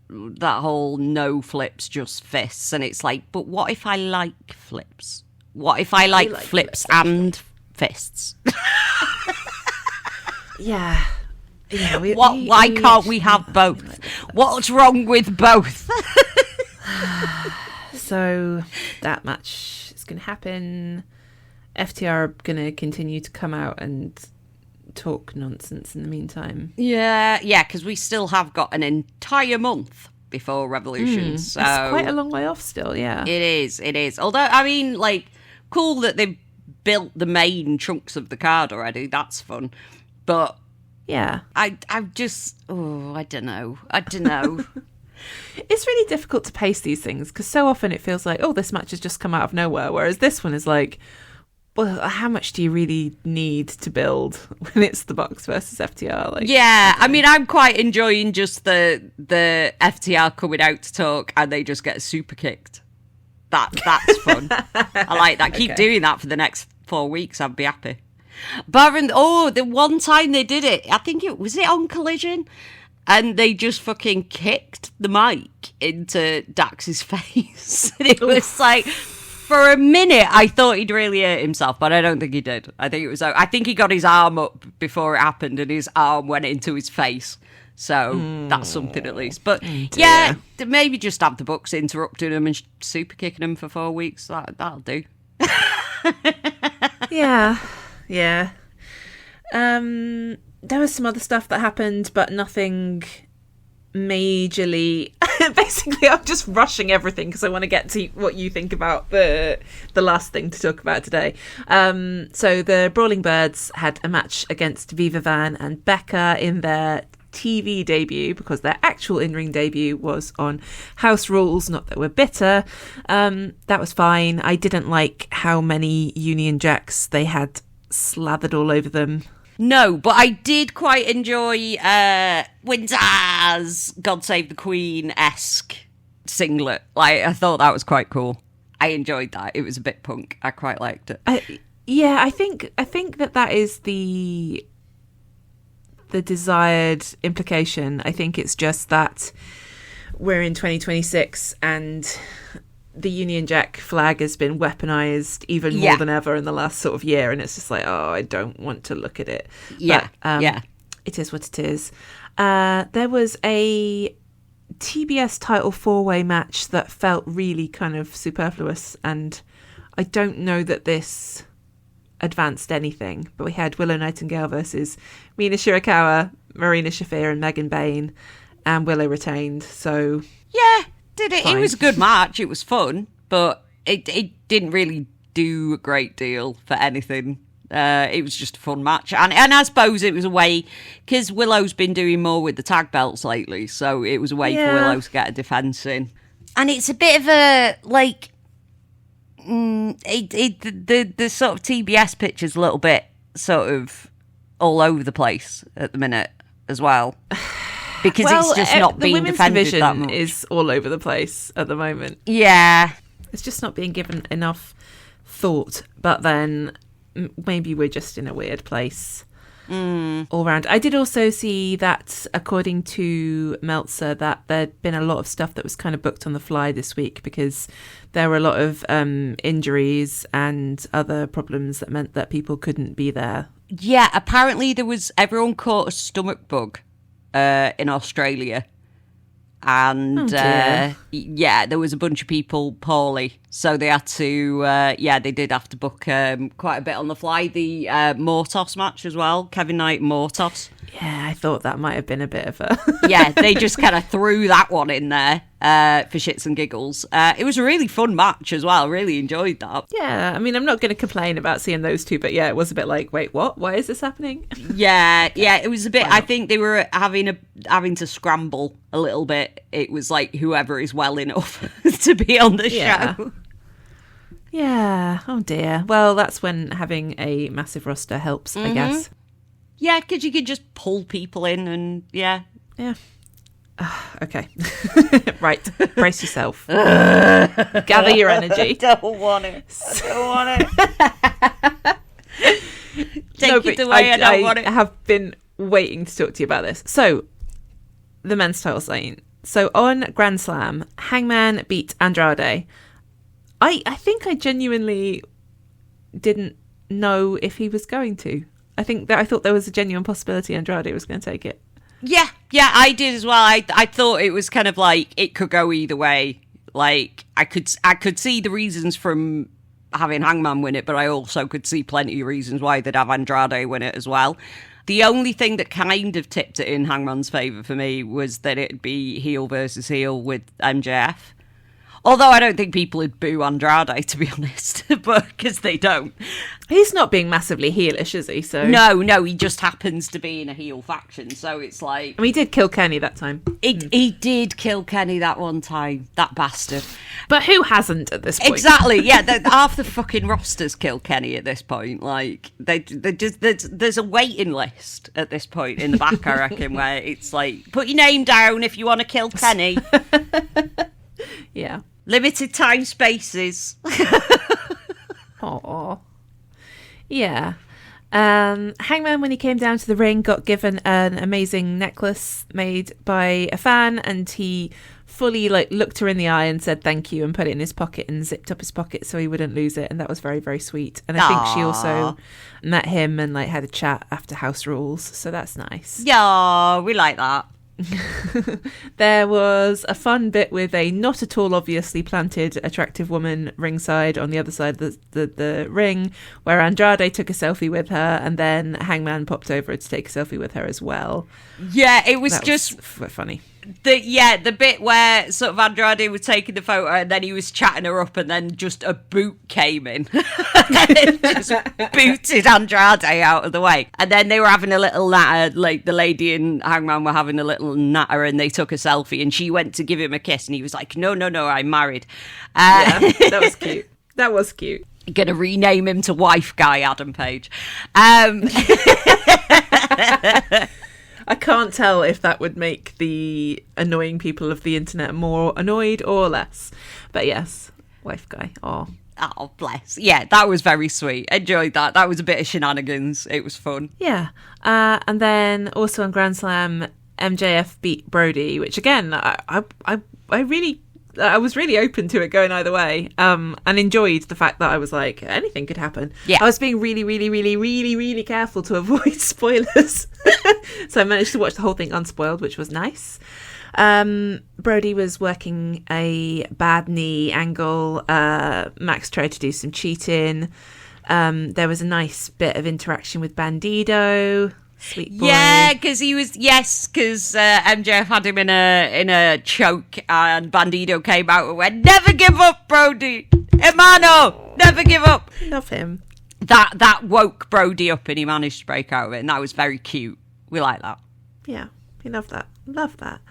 that whole no flips, just fists. And it's like, but what if I like flips? What if I like flips and fists? Yeah. Why can't we have both? What's wrong with both? So that match is going to happen. FTR are going to continue to come out and talk nonsense in the meantime. Yeah, because we still have got an entire month before Revolution. So it's quite a long way off still, yeah. It is. Although, I mean, like, cool that they've built the main chunks of the card already. That's fun. But yeah, I don't know. It's really difficult to pace these things because so often it feels like, this match has just come out of nowhere, whereas this one is like, well, how much do you really need to build when it's the Bucks versus FTR? Like, yeah, I mean, I'm quite enjoying just the FTR coming out to talk and they just get super kicked. That's fun. I like that. Keep doing that for the next 4 weeks. I'd be happy. Baron, the one time they did it, I think it was on Collision. And they just fucking kicked the mic into Dax's face. And it was like, for a minute, I thought he'd really hurt himself, but I don't think he did. I think he got his arm up before it happened, and his arm went into his face. So that's something at least. But yeah, maybe just have the Bucks interrupting him and super kicking him for 4 weeks. That'll do. Yeah. There was some other stuff that happened, but nothing majorly. Basically, I'm just rushing everything because I want to get to what you think about the last thing to talk about today. So the Brawling Birds had a match against Viva Van and Becca in their TV debut, because their actual in-ring debut was on House Rules. Not that we're bitter. That was fine. I didn't like how many Union Jacks they had slathered all over them. No, but I did quite enjoy Winter's God Save the Queen-esque singlet. Like, I thought that was quite cool. I enjoyed that. It was a bit punk. I quite liked it. I think that is the desired implication. I think it's just that we're in 2026 and the Union Jack flag has been weaponized even more than ever in the last sort of year, and it's just like, oh, I don't want to look at it. Yeah, but, it is what it is. There was a TBS title 4-way match that felt really kind of superfluous, and I don't know that this advanced anything, but we had Willow Nightingale versus Mina Shirakawa, Marina Shafir and Megan Bain, and Willow retained, so yeah, did it. fine. It was a good match. It was fun, but it didn't really do a great deal for anything. It was just a fun match, and I suppose it was a way, because Willow's been doing more with the tag belts lately, so it was a way for Willow to get a defence in. And it's a bit of a, like, the sort of TBS picture's a little bit sort of all over the place at the minute as well. Because it's just not being defended that much. The women's division is all over the place at the moment. Yeah. It's just not being given enough thought. But then maybe we're just in a weird place all round. I did also see that, according to Meltzer, that there'd been a lot of stuff that was kind of booked on the fly this week because there were a lot of injuries and other problems that meant that people couldn't be there. Yeah, apparently everyone caught a stomach bug in Australia, and there was a bunch of people poorly, so they had to they did have to book quite a bit on the fly. The Mortos match as well, Kevin Knight Mortos. Yeah, I thought that might have been a bit of a they just kind of threw that one in there for shits and giggles. It was a really fun match as well. Really enjoyed that. Yeah, I mean, I'm not going to complain about seeing those two, but yeah, it was a bit like, wait, what? Why is this happening? Yeah, it was a bit. I think they were having to scramble a little bit. It was like whoever is well enough to be on the show. Yeah. Oh dear. Well, that's when having a massive roster helps, I guess. Yeah, because you could just pull people in and Yeah. Okay. Right. Brace yourself. Gather your energy. I don't want it. Take it away. I don't want it. I have been waiting to talk to you about this. So, the men's title scene. So, on Grand Slam, Hangman beat Andrade. I think I genuinely didn't know if he was going to. I thought there was a genuine possibility Andrade was going to take it. Yeah, I did as well. I thought it was kind of like it could go either way. Like I could see the reasons from having Hangman win it, but I also could see plenty of reasons why they'd have Andrade win it as well. The only thing that kind of tipped it in Hangman's favour for me was that it'd be heel versus heel with MJF. Although I don't think people would boo Andrade, to be honest, but because they don't. He's not being massively heelish, is he? So No, he just happens to be in a heel faction, so it's like... I mean, he did kill Kenny that time. He did kill Kenny that one time, that bastard. But who hasn't at this point? Exactly, yeah. Half the fucking rosters kill Kenny at this point. Like, there's a waiting list at this point in the back, I reckon, where it's like, put your name down if you want to kill Kenny. Yeah. Limited time spaces. Aww. Yeah. Hangman, when he came down to the ring, got given an amazing necklace made by a fan, and he fully looked her in the eye and said thank you and put it in his pocket and zipped up his pocket so he wouldn't lose it, and that was very, very sweet. And I think she also met him and had a chat after House Rules, so that's nice. Yeah, we like that. There was a fun bit with a not at all obviously planted attractive woman ringside on the other side of the ring, where Andrade took a selfie with her, and then Hangman popped over to take a selfie with her as well. Yeah, it was funny. The bit where sort of Andrade was taking the photo and then he was chatting her up, and then just a boot came in and just booted Andrade out of the way. And then they were having a little natter, like the lady and Hangman were having a little natter, and they took a selfie, and she went to give him a kiss, and he was like, no, I'm married. Yeah, that was cute. That was cute. Going to rename him to Wife Guy Adam Page. I can't tell if that would make the annoying people of the internet more annoyed or less. But yes, Wife Guy. Oh, bless. Yeah, that was very sweet. Enjoyed that. That was a bit of shenanigans. It was fun. Yeah. And then also on Grand Slam, MJF beat Brody, which again, I was really open to it going either way, and enjoyed the fact that I was like, anything could happen. Yeah. I was being really, really, really, really, really careful to avoid spoilers. So I managed to watch the whole thing unspoiled, which was nice. Brody was working a bad knee angle. Max tried to do some cheating. There was a nice bit of interaction with Bandido. Sweet boy. Yeah, because MJF had him in a choke, and Bandido came out and went, "Never give up, Brody, hermano, never give up." Love him. That woke Brody up, and he managed to break out of it, and that was very cute. We like that. Yeah, we love that. Love that.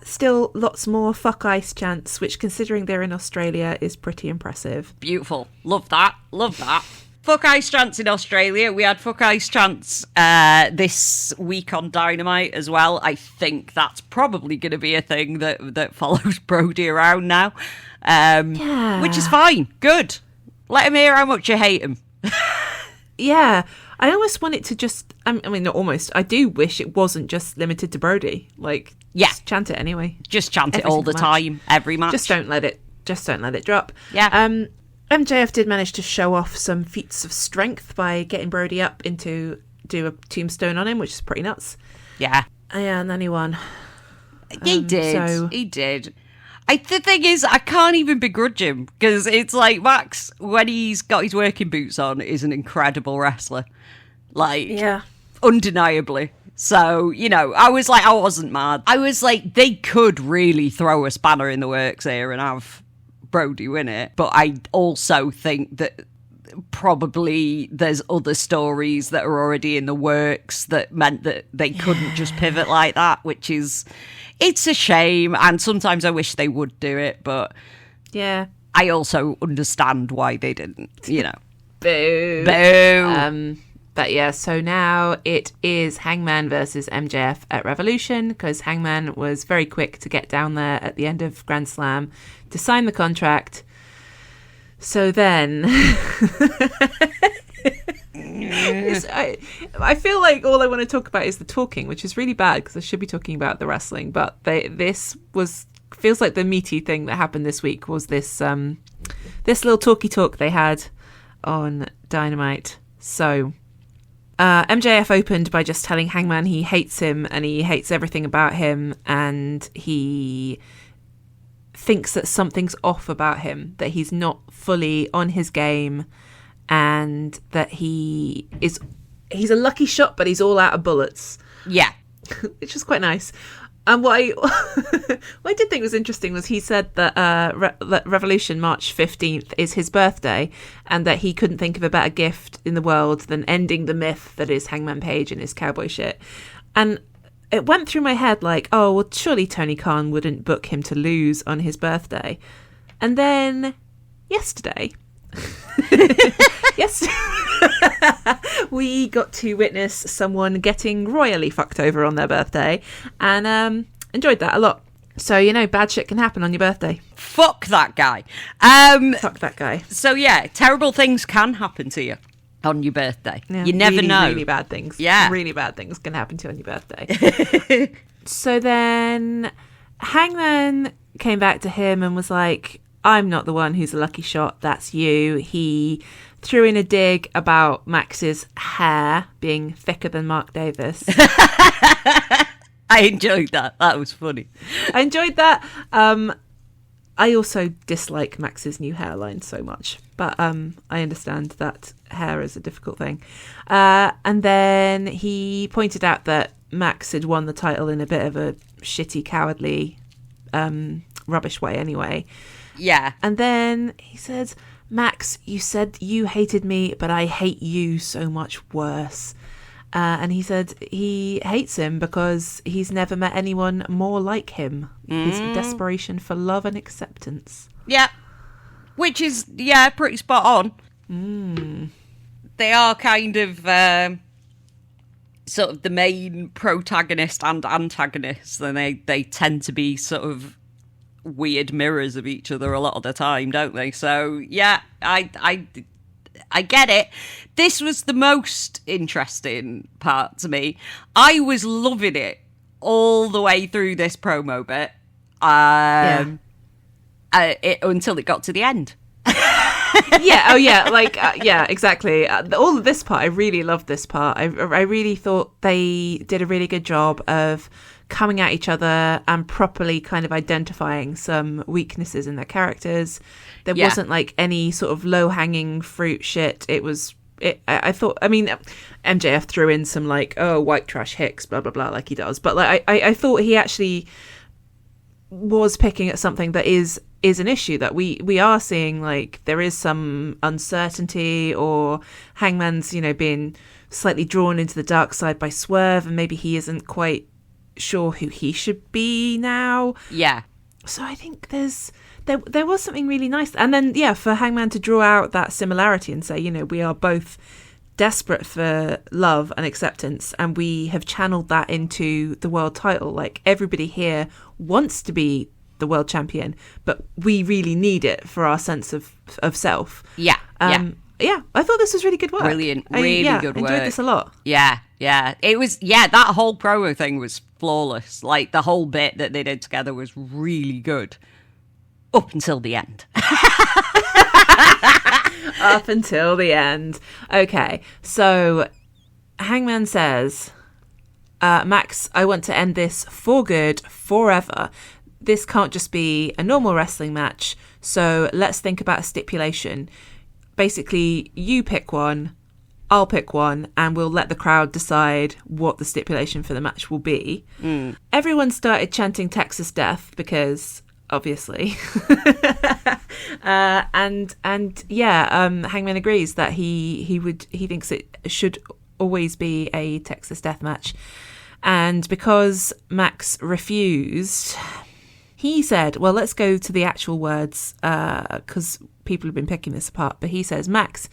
Still lots more fuck ice chants, which, considering they're in Australia, is pretty impressive. Beautiful. Love that. Love that. Fuck ice chants in Australia. We had fuck ice chants this week on Dynamite as well. I think that's probably going to be a thing that follows Brody around now, which is fine. Good. Let him hear how much you hate him. Yeah. I almost want it to just, I mean, not almost, I do wish it wasn't just limited to Brody. Like, just chant it anyway. Just chant it all the time, every match. Just don't let it drop. Yeah. MJF did manage to show off some feats of strength by getting Brody up into do a tombstone on him, which is pretty nuts. Yeah. Yeah, and then he won. He did. He did. The thing is, I can't even begrudge him, because it's like Max, when he's got his working boots on, is an incredible wrestler. Like, undeniably. So, I was like, I wasn't mad. I was like, they could really throw a spanner in the works here and have Brody win it. But I also think that probably there's other stories that are already in the works that meant that they couldn't just pivot like that, which is... It's a shame, and sometimes I wish they would do it, but yeah, I also understand why they didn't, Boo. Boo. But yeah, so now it is Hangman versus MJF at Revolution, because Hangman was very quick to get down there at the end of Grand Slam to sign the contract. So then... I feel like all I want to talk about is the talking, which is really bad because I should be talking about the wrestling. But feels like the meaty thing that happened this week was this little talky talk they had on Dynamite. So MJF opened by just telling Hangman he hates him and he hates everything about him, and he thinks that something's off about him, that he's not fully on his game, and that he's a lucky shot, but he's all out of bullets. Yeah. Which is quite nice. And what I did think was interesting was he said that Revolution March 15th is his birthday, and that he couldn't think of a better gift in the world than ending the myth that is Hangman Page and his cowboy shit. And it went through my head like, oh, well, surely Tony Khan wouldn't book him to lose on his birthday. And then yesterday... Yes, we got to witness someone getting royally fucked over on their birthday, and enjoyed that a lot. So, bad shit can happen on your birthday. Fuck that guy. Fuck that guy. So, yeah, terrible things can happen to you on your birthday. Yeah, you never know. Really bad things. Yeah. Really bad things can happen to you on your birthday. So then Hangman came back to him and was like, I'm not the one who's a lucky shot, that's you. He threw in a dig about Max's hair being thicker than Mark Davis. I enjoyed that. That was funny. I enjoyed that. I also dislike Max's new hairline so much, but I understand that hair is a difficult thing. And then he pointed out that Max had won the title in a bit of a shitty, cowardly, rubbish way anyway. Yeah. And then he said, Max, you said you hated me, but I hate you so much worse. And he said he hates him because he's never met anyone more like him. His desperation for love and acceptance. Yeah. Which is, pretty spot on. They are kind of sort of the main protagonist and antagonist, and they tend to be sort of weird mirrors of each other a lot of the time, don't they? So yeah, I get it. This was the most interesting part to me. I was loving it all the way through this promo bit, until it got to the end. Yeah, exactly. All of this part, I really loved this part. I really thought they did a really good job of coming at each other and properly kind of identifying some weaknesses in their characters. There wasn't like any sort of low-hanging fruit shit. I thought, I mean, MJF threw in some like, oh, white trash Hicks, blah, blah, blah, like he does. But like, I thought he actually was picking at something that is an issue, that we are seeing, like there is some uncertainty, or Hangman's, being slightly drawn into the dark side by Swerve, and maybe he isn't quite sure who he should be now. Yeah. So I think there was something really nice. And then, for Hangman to draw out that similarity and say, we are both desperate for love and acceptance, and we have channeled that into the world title. Like, everybody here wants to be the world champion, but we really need it for our sense of self. Yeah. Yeah, I thought this was really good work. Brilliant. Really good work. I enjoyed this a lot. Yeah. It was, that whole promo thing was flawless. Like, the whole bit that they did together was really good. Up until the end. Up until the end. Okay, so Hangman says, Max, I want to end this for good, forever. This can't just be a normal wrestling match, so let's think about a stipulation. Basically, you pick one, I'll pick one, and we'll let the crowd decide what the stipulation for the match will be. Everyone started chanting Texas Death because, obviously. Hangman agrees that he thinks it should always be a Texas Death match. And because Max refused, he said, well, let's go to the actual words, because people have been picking this apart. But he says, Max,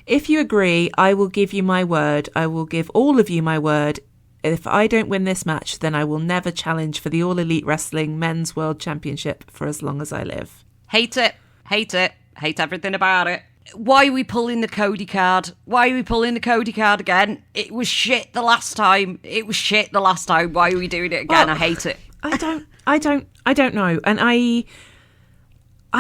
if you agree, I will give you my word. I will give all of you my word. If I don't win this match, then I will never challenge for the All Elite Wrestling Men's World Championship for as long as I live. Hate it. Hate everything about it. Why are we pulling the Cody card? Why are we pulling the Cody card again? It was shit the last time. Why are we doing it again? Well, I hate it. I don't know. And I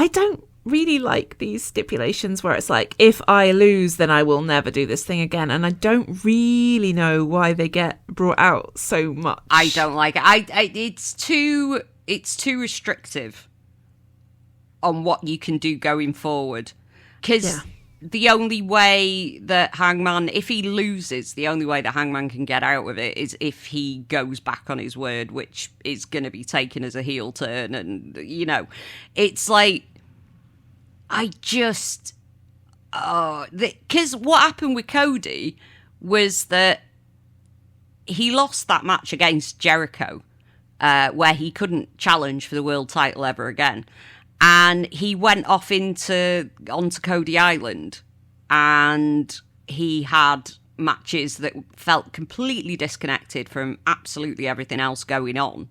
don't really like these stipulations where it's like, if I lose, then I will never do this thing again. And I don't really know why they get brought out so much. I don't like it. It's too restrictive on what you can do going forward. Because the only way that Hangman, if he loses, the only way that Hangman can get out of it is if he goes back on his word, which is going to be taken as a heel turn. And, it's like, because what happened with Cody was that he lost that match against Jericho, where he couldn't challenge for the world title ever again. And he went off onto Cody Island, and he had matches that felt completely disconnected from absolutely everything else going on.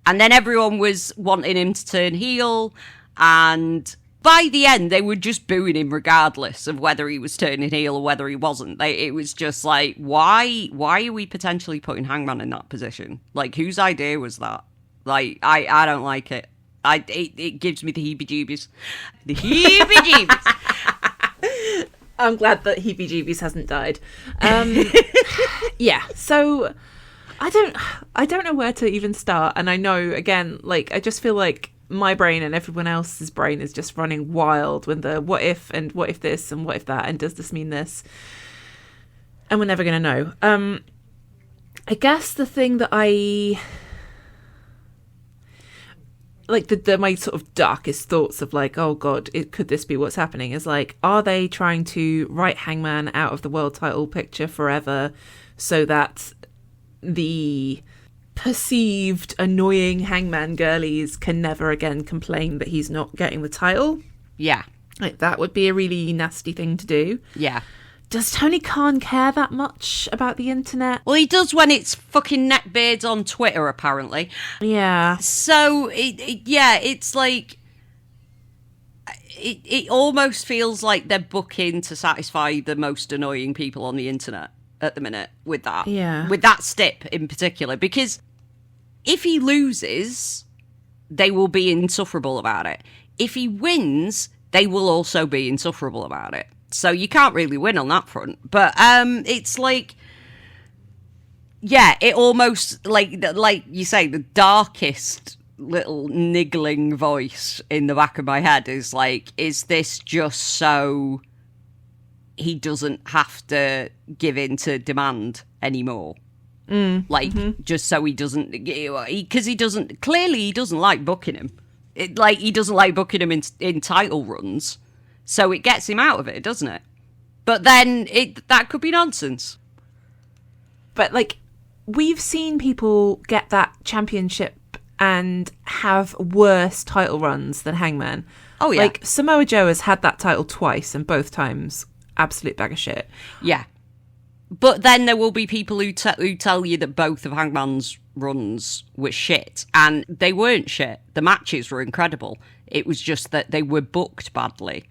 And then everyone was wanting him to turn heel, and by the end, they were just booing him regardless of whether he was turning heel or whether he wasn't. It was just like, why are we potentially putting Hangman in that position? Like, whose idea was that? Like, I don't like it. It gives me the heebie-jeebies. The heebie-jeebies. I'm glad that heebie-jeebies hasn't died. So I don't know where to even start. And I know, again, like, I just feel like my brain and everyone else's brain is just running wild with the what if and what if this and what if that and does this mean this, and we're never going to know. I guess the thing that I like, my sort of darkest thoughts of like, oh god, could this be what's happening, is like, are they trying to write Hangman out of the world title picture forever so that the perceived annoying Hangman girlies can never again complain that he's not getting the title? Yeah. Like, that would be a really nasty thing to do. Yeah. Does Tony Khan care that much about the internet? Well, he does when it's fucking neckbeards on Twitter, apparently. Yeah. So, it's like... It almost feels like they're booking to satisfy the most annoying people on the internet at the minute with that. Yeah. With that stip in particular. Because if he loses, they will be insufferable about it. If he wins, they will also be insufferable about it. So you can't really win on that front. But it's like... Yeah, it almost, like you say, the darkest little niggling voice in the back of my head is like, is this just so he doesn't have to give in to demand anymore? Just so he doesn't, because he doesn't like booking him. He doesn't like booking him in title runs, so it gets him out of it, doesn't it? But then that could be nonsense. But like, we've seen people get that championship and have worse title runs than Hangman. Oh, yeah. Like, Samoa Joe has had that title twice, and both times, absolute bag of shit. Yeah. But then there will be people who tell you that both of Hangman's runs were shit, and they weren't shit. The matches were incredible. It was just that they were booked badly.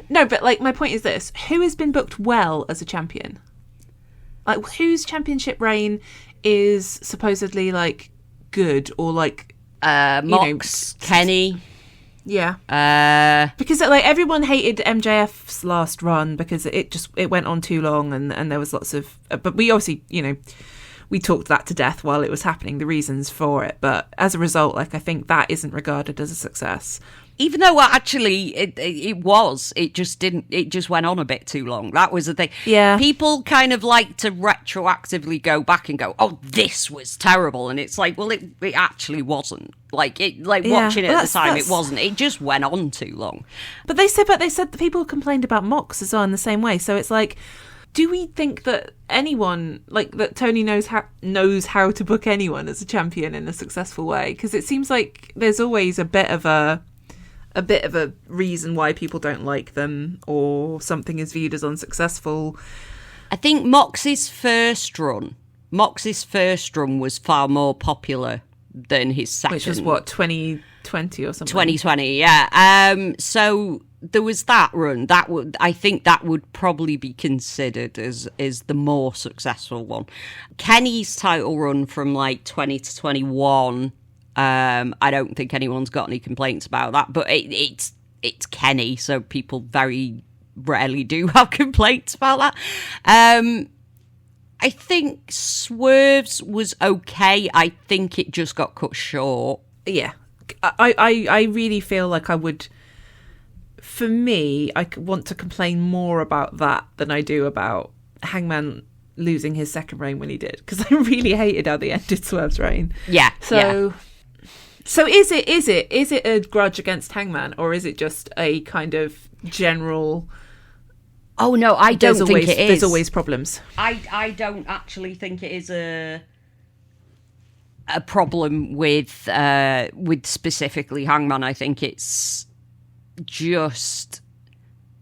No, but, like, my point is this. Who has been booked well as a champion? Like, whose championship reign is supposedly, like, good, or, like... Mox, Kenny. Yeah. Because, like, everyone hated MJF's last run because it went on too long, and there was lots of... but we obviously, we talked that to death while it was happening, the reasons for it. But as a result, like, I think that isn't regarded as a success. Even though actually it just went on a bit too long. That was the thing. Yeah. People kind of like to retroactively go back and go, oh, this was terrible. And it's like, well, it actually wasn't. Watching it at the time, it wasn't. It just went on too long. But they said that people complained about Mox as well in the same way. So it's like, do we think that anyone, like, that Tony knows how to book anyone as a champion in a successful way? Because it seems like there's always a bit of a reason why people don't like them, or something is viewed as unsuccessful. I think Mox's first run was far more popular than his second. Which was what, 2020 or something? 2020, yeah. So there was that run. I think that would probably be considered as the more successful one. Kenny's title run from like 20 to 21. I don't think anyone's got any complaints about that, but it's Kenny, so people very rarely do have complaints about that. I think Swerve's was okay. I think it just got cut short. Yeah. I really feel like I would... For me, I want to complain more about that than I do about Hangman losing his second reign when he did, because I really hated how they ended Swerve's reign. Yeah. So... Yeah. So is it a grudge against Hangman, or is it just a kind of general... Oh, no, I don't think it is. There's always problems. I don't actually think it is a problem with specifically Hangman. I think it's just...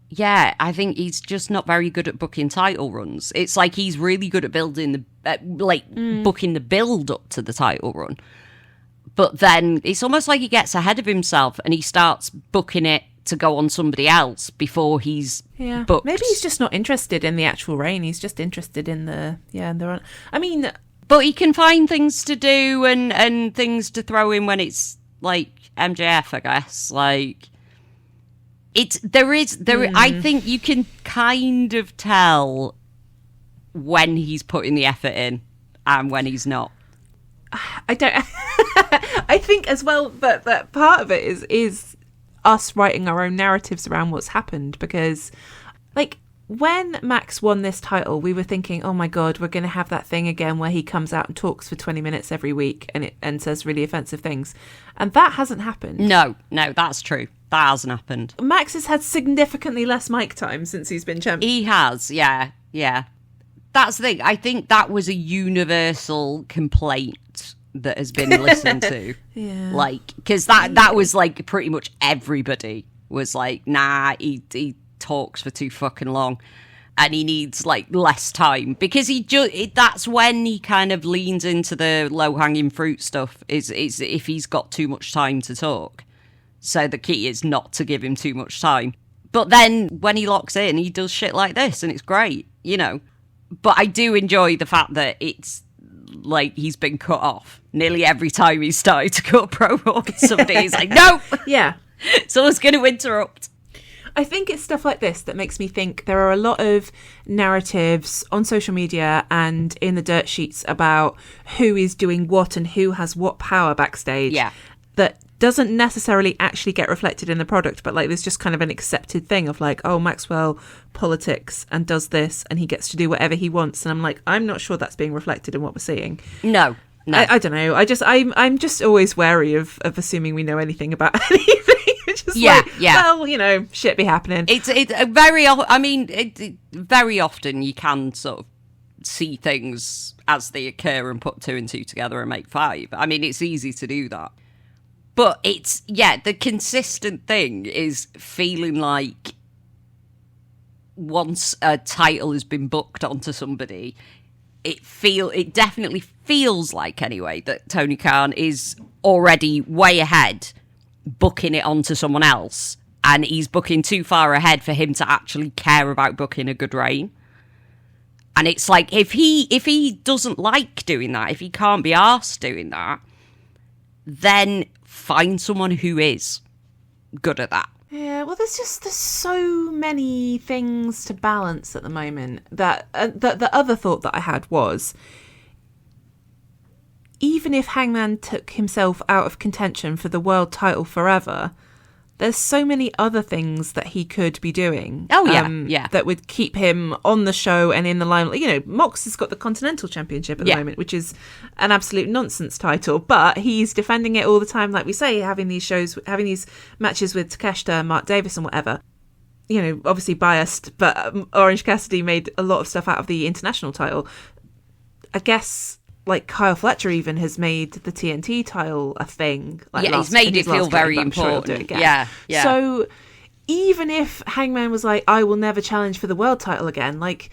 Yeah, I think he's just not very good at booking title runs. It's like he's really good at building booking the build up to the title run. But then it's almost like he gets ahead of himself and he starts booking it to go on somebody else before he's booked. Maybe he's just not interested in the actual reign. He's just interested in the run. I mean... But he can find things to do and things to throw in when it's, like, MJF, I guess. Like... I think you can kind of tell when he's putting the effort in and when he's not. I don't... I think as well that part of it is us writing our own narratives around what's happened, because, like, when Max won this title, we were thinking, oh my God, we're going to have that thing again where he comes out and talks for 20 minutes every week and says really offensive things. And that hasn't happened. No, that's true. That hasn't happened. Max has had significantly less mic time since he's been champion. He has, yeah. That's the thing. I think that was a universal complaint that has been listened to. Yeah. Like, because that was like pretty much everybody was like, nah, he talks for too fucking long. And he needs, like, less time. Because that's when he kind of leans into the low-hanging fruit stuff, is if he's got too much time to talk. So the key is not to give him too much time. But then when he locks in, he does shit like this, and it's great, you know. But I do enjoy the fact that it's, like, he's been cut off. Nearly every time he's started to cut a promo, somebody is like, no! Yeah. Someone's going to interrupt. I think it's stuff like this that makes me think there are a lot of narratives on social media and in the dirt sheets about who is doing what and who has what power backstage. Yeah. That doesn't necessarily actually get reflected in the product, but like there's just kind of an accepted thing of like, oh, Maxwell politics and does this and he gets to do whatever he wants. And I'm like, I'm not sure that's being reflected in what we're seeing. No. I don't know. I'm just always wary of assuming we know anything about anything. Just well, you know, shit be happening. It's very often you can sort of see things as they occur and put 2 and 2 together and make 5. I mean, it's easy to do that. But the consistent thing is feeling like once a title has been booked onto somebody, it definitely feels like, anyway, that Tony Khan is already way ahead booking it onto someone else, and he's booking too far ahead for him to actually care about booking a good reign. And it's like, if he doesn't like doing that, if he can't be arsed doing that, then find someone who is good at that. Yeah, well, there's so many things to balance at the moment that the other thought that I had was, even if Hangman took himself out of contention for the world title forever, there's so many other things that he could be doing. Oh, yeah. That would keep him on the show and in the limelight. You know, Mox has got the Continental Championship at the moment, which is an absolute nonsense title, but he's defending it all the time, like we say, having these matches with Takeshita, Mark Davis and whatever. You know, obviously biased, but Orange Cassidy made a lot of stuff out of the international title. I guess, like, Kyle Fletcher even has made the TNT title a thing. Like, he's made it feel very important. Yeah. So even if Hangman was like, I will never challenge for the world title again, like,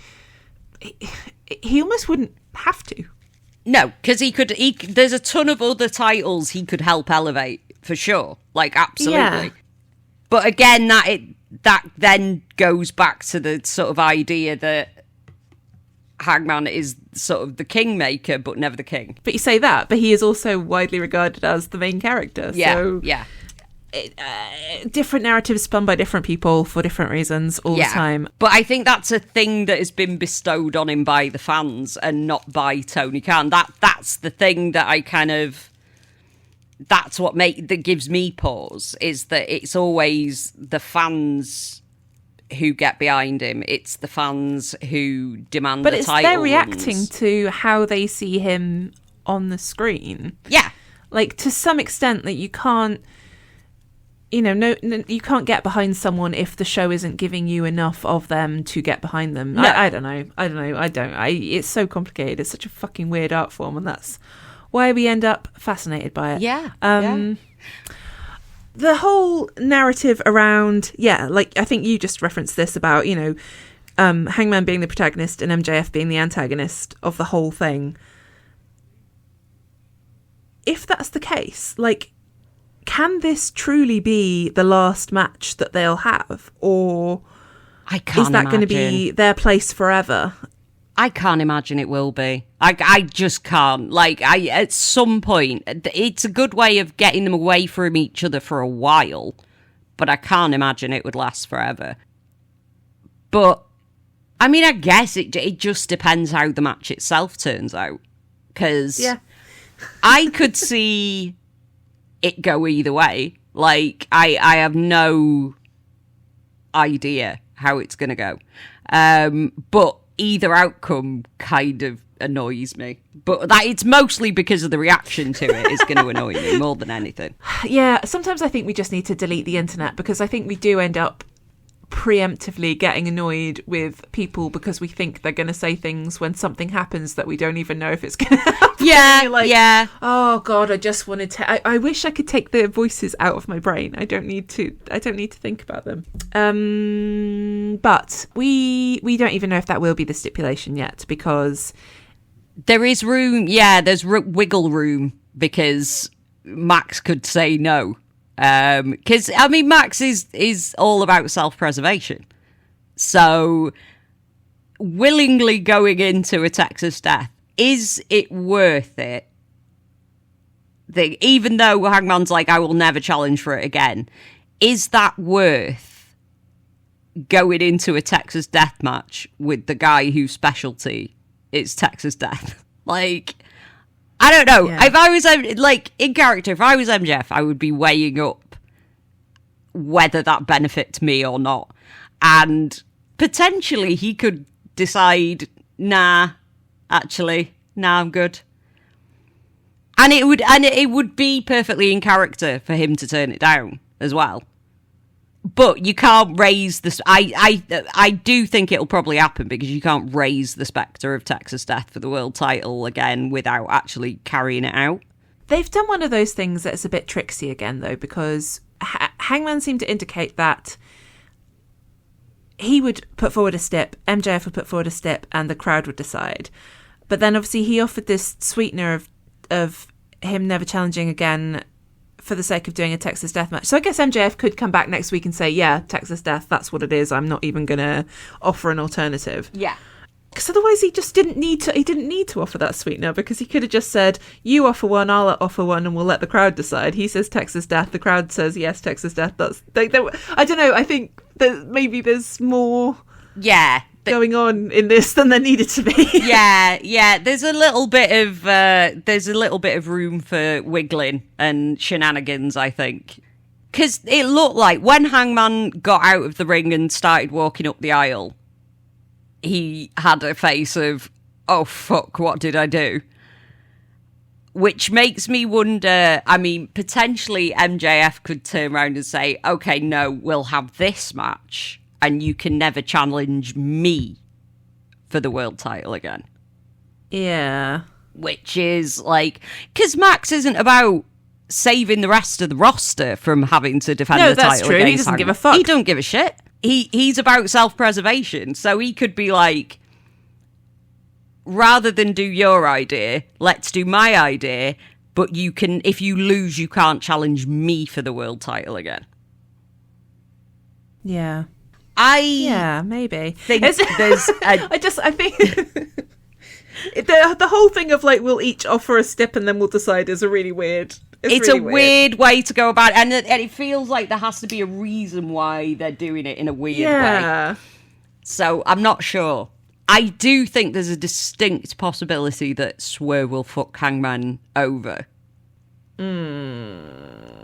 he almost wouldn't have to. No, because there's a ton of other titles he could help elevate, for sure. Like, absolutely. Yeah. But again, that then goes back to the sort of idea that Hangman is sort of the kingmaker, but never the king. But you say that, but he is also widely regarded as the main character. Yeah, so yeah. Different narratives spun by different people for different reasons all the time. But I think that's a thing that has been bestowed on him by the fans and not by Tony Khan. That's the thing that I kind of... That's what that gives me pause, is that it's always the fans who get behind him. It's the fans who demand the title. But they're reacting to how they see him on the screen. Yeah. Like, to some extent, that you can't, you know, you can't get behind someone if the show isn't giving you enough of them to get behind them. No. I don't know. It's so complicated. It's such a fucking weird art form, and that's why we end up fascinated by it. Yeah. The whole narrative around, like, I think you just referenced this about, you know, Hangman being the protagonist and MJF being the antagonist of the whole thing. If that's the case, like, can this truly be the last match that they'll have? Or is that going to be their place forever? I can't imagine it will be. I just can't. Like, at some point, it's a good way of getting them away from each other for a while, but I can't imagine it would last forever. But, I mean, I guess it just depends how the match itself turns out. Because I could see it go either way. Like, I have no idea how it's going to go. But either outcome kind of annoys me, but that it's mostly because of the reaction to it is going to annoy me more than anything. Yeah, sometimes I think we just need to delete the internet, because I think we do end up preemptively getting annoyed with people because we think they're going to say things when something happens that we don't even know if it's going to happen. Yeah, like, yeah. Oh God, I just wanted to. I wish I could take the voices out of my brain. I don't need to think about them. But we don't even know if that will be the stipulation yet, because there is room. Yeah, there's wiggle room, because Max could say no. Because I mean, Max is all about self-preservation, so willingly going into a Texas death, is it worth it? Even though Hangman's like, I will never challenge for it again, is that worth going into a Texas death match with the guy whose specialty is Texas death? Like, I don't know. Yeah. If I was, like, in character, if I was MJF, I would be weighing up whether that benefits me or not. And potentially he could decide, nah, I'm good. And it would be perfectly in character for him to turn it down as well. But you can't raise this. I do think it'll probably happen, because you can't raise the spectre of Texas death for the world title again without actually carrying it out. They've done one of those things that's a bit tricksy again, though, because Hangman seemed to indicate that he would put forward a stip, MJF would put forward a stip, and the crowd would decide. But then obviously he offered this sweetener of him never challenging again for the sake of doing a Texas death match. So I guess MJF could come back next week and say, yeah, Texas death, that's what it is. I'm not even going to offer an alternative. Yeah. Because otherwise he just didn't need to offer that sweetener, because he could have just said, you offer one, I'll offer one, and we'll let the crowd decide. He says Texas death, the crowd says yes, Texas death. I don't know, I think that maybe there's more going on in this than there needed to be. yeah, there's a little bit of room for wiggling and shenanigans, I think. Because it looked like when Hangman got out of the ring and started walking up the aisle, he had a face of, oh, fuck, what did I do? Which makes me wonder, I mean, potentially MJF could turn around and say, okay, no, we'll have this match, and you can never challenge me for the world title again. Yeah. Which is like, because Max isn't about saving the rest of the roster from having to defend the title. No, that's true. He doesn't give a fuck. He don't give a shit. He's about self-preservation, so he could be like, rather than do your idea, let's do my idea, but you can, if you lose, you can't challenge me for the world title again. Yeah. Maybe. Think there's I think the whole thing of like, we'll each offer a stip and then we'll decide is a really weird... It's really a weird way to go about it, and it feels like there has to be a reason why they're doing it in a weird way. So I'm not sure. I do think there's a distinct possibility that Swerve will fuck Hangman over.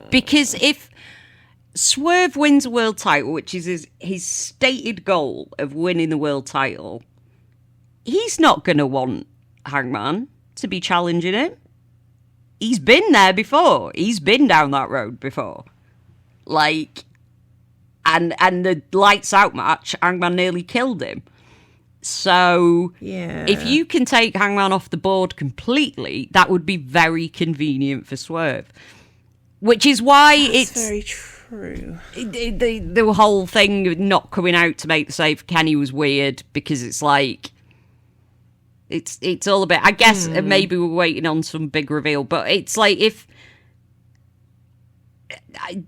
Because if Swerve wins a world title, which is his stated goal of winning the world title, he's not going to want Hangman to be challenging him. He's been there before. He's been down that road before. Like, and the lights out match, Hangman nearly killed him. So, if you can take Hangman off the board completely, that would be very convenient for Swerve. Which is why That's very true. The whole thing of not coming out to make the save for Kenny was weird, because it's like, it's all a bit, I guess maybe we're waiting on some big reveal, but it's like, if,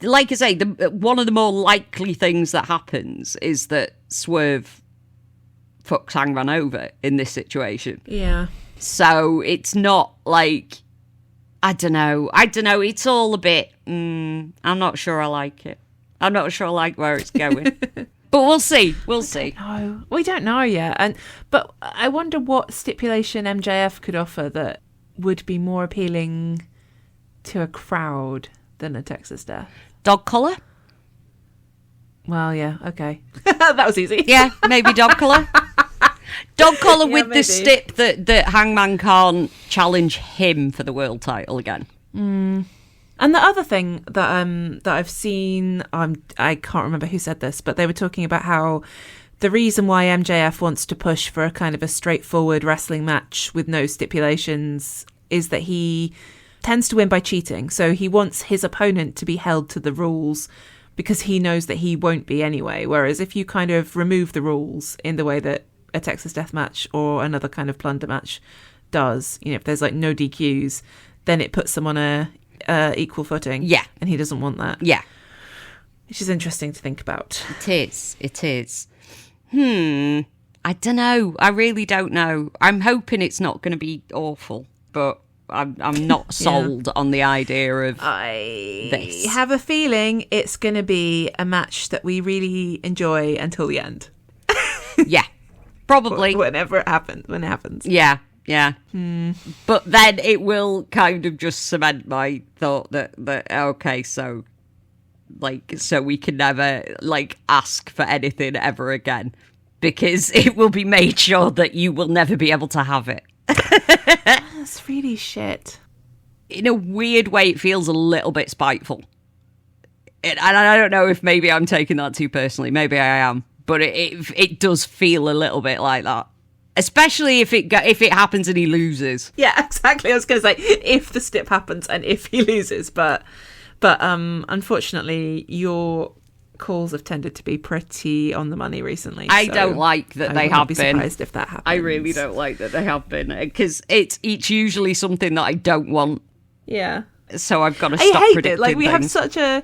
like I say, one of the more likely things that happens is that Swerve fucks Hangman over in this situation. Yeah. So it's not like, I don't know, it's all a bit, I'm not sure I like it. I'm not sure I like where it's going. But we'll see. No, we don't know yet. But I wonder what stipulation MJF could offer that would be more appealing to a crowd than a Texas death. Dog collar? Well, yeah, okay. That was easy. Yeah, maybe dog collar. Dog collar with the stip that Hangman can't challenge him for the world title again. And the other thing that I've seen, I can't remember who said this, but they were talking about how the reason why MJF wants to push for a kind of a straightforward wrestling match with no stipulations is that he tends to win by cheating. So he wants his opponent to be held to the rules because he knows that he won't be anyway. Whereas if you kind of remove the rules in the way that a Texas Death Match or another kind of plunder match does, if there's like no DQs, then it puts them on a equal footing. Yeah. And he doesn't want that. Yeah. Which is interesting to think about. It is. I don't know. I really don't know. I'm hoping it's not going to be awful, but I'm not sold on the idea of this. I have a feeling it's going to be a match that we really enjoy until the end. Yeah, probably. Whenever it happens. When it happens. Yeah. But then it will kind of just cement my thought that okay, so we can never ask for anything ever again, because it will be made sure that you will never be able to have it. That's really shit. In a weird way, it feels a little bit spiteful. And I don't know if maybe I'm taking that too personally. Maybe I am. But it does feel a little bit like that. Especially if it happens and he loses. Yeah, exactly. I was going to say, if the stip happens and if he loses. But unfortunately, your calls have tended to be pretty on the money recently. I don't like that they have been. I would be surprised if that happens. I really don't like that they have been, because it's usually something that I don't want. Yeah. So I've got to stop predicting it. We things. have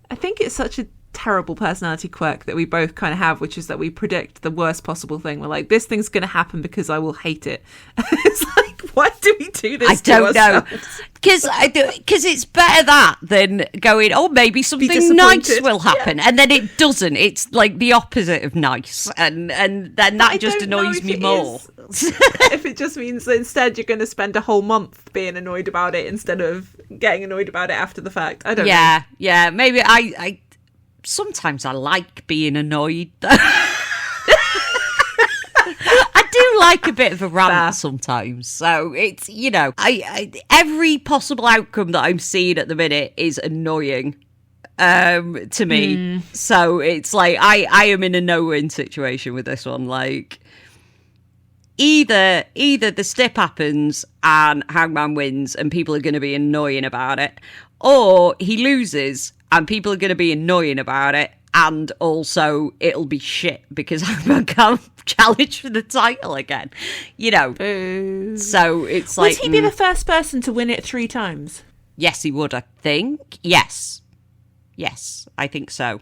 I think it's such a terrible personality quirk that we both kind of have, which is that we predict the worst possible thing. We're like, this thing's going to happen because I will hate it. It's like, why do we do this? I don't know, because it's better that than going, oh, maybe something nice will happen, and then it doesn't. It's like the opposite of nice, and then that just annoys me more. If it just means that instead you're going to spend a whole month being annoyed about it instead of getting annoyed about it after the fact. I don't know. Yeah, maybe I sometimes I like being annoyed. I do like a bit of a rant sometimes. So it's, I every possible outcome that I'm seeing at the minute is annoying to me. So it's like I am in a no-win situation with this one. Like, either the stip happens and Hangman wins and people are going to be annoying about it, or he loses and people are going to be annoying about it, and also it'll be shit because Hangman can't challenge for the title again. So it's like... Would he be the first person to win it 3 times? Yes, he would, I think. Yes, I think so.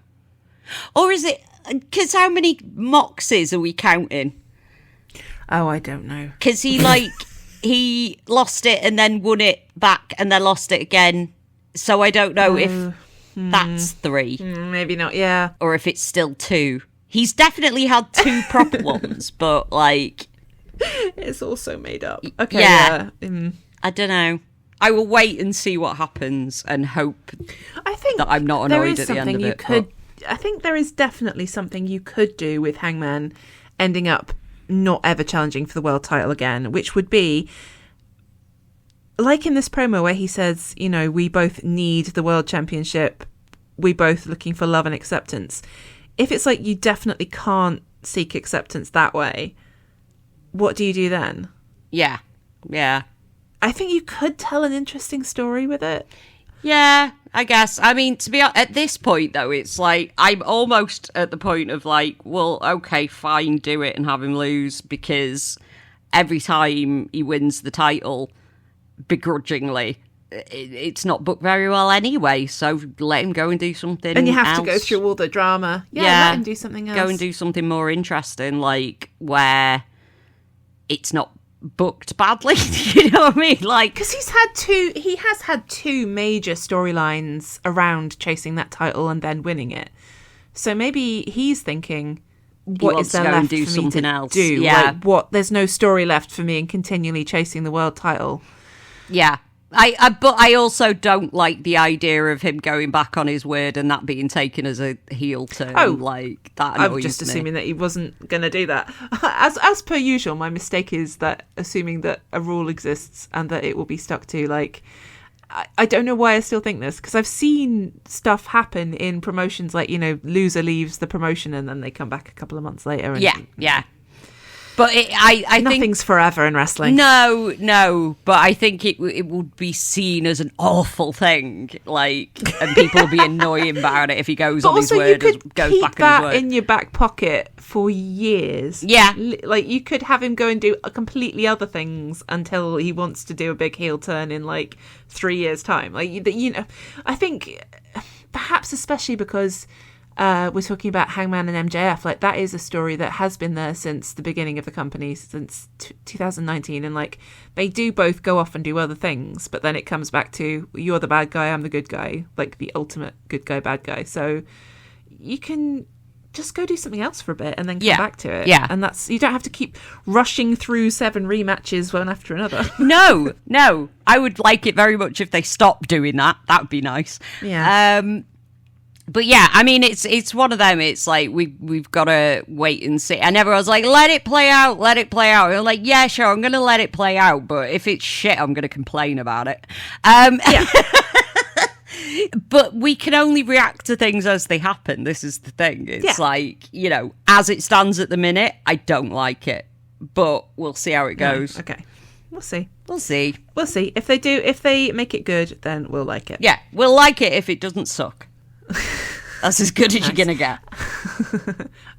Or is it... Because how many Moxes are we counting? Oh, I don't know. Because he lost it and then won it back and then lost it again. So I don't know if that's 3. Maybe not, yeah. Or if it's still 2. He's definitely had 2 proper ones, but it's also made up. Okay, yeah. I don't know. I will wait and see what happens and hope that I'm not annoyed at the end of it. I think there is definitely something you could do with Hangman ending up not ever challenging for the world title again, which would be... like in this promo where he says, we both need the world championship. We both looking for love and acceptance. If it's like you definitely can't seek acceptance that way, what do you do then? Yeah. I think you could tell an interesting story with it. Yeah, I guess. I mean, to be honest, at this point, though, it's like I'm almost at the point of well, okay, fine, do it and have him lose, because every time he wins the title... begrudgingly, it's not booked very well anyway, so let him go and do something and you have else. to go through all the drama. Let him do something else. Go and do something more interesting, where it's not booked badly. You know what I mean? Because he has had 2 major storylines around chasing that title and then winning it, so maybe he's thinking, what is there left for me to do? Yeah. There's no story left for me in continually chasing the world title. Yeah. But I also don't like the idea of him going back on his word and that being taken as a heel turn. That annoys I'm just me. assuming that he wasn't going to do that. As per usual, my mistake is that assuming that a rule exists and that it will be stuck to. I don't know why I still think this, because I've seen stuff happen in promotions like, loser leaves the promotion and then they come back a couple of months later. And, yeah. But I think nothing's forever in wrestling. No. But I think it would be seen as an awful thing, and people will be annoying about it if he goes on his word and goes back on his word. Keep that in your back pocket for years. Yeah, you could have him go and do completely other things until he wants to do a big heel turn in 3 years' time. I think perhaps especially because. We're talking about Hangman and MJF. That is a story that has been there since the beginning of the company, since 2019. And they do both go off and do other things, but then it comes back to you're the bad guy, I'm the good guy, the ultimate good guy, bad guy. So you can just go do something else for a bit and then come back to it. Yeah. And you don't have to keep rushing through 7 rematches one after another. No. I would like it very much if they stopped doing that. That would be nice. Yeah. But yeah, I mean, it's one of them. It's we've got to wait and see. And everyone's like, let it play out. And I'm like, yeah, sure, I'm going to let it play out. But if it's shit, I'm going to complain about it. Yeah. But we can only react to things as they happen. This is the thing. It's as it stands at the minute, I don't like it. But we'll see how it goes. No. Okay. We'll see. If they make it good, then we'll like it. Yeah, we'll like it if it doesn't suck. That's as good as you're going to get.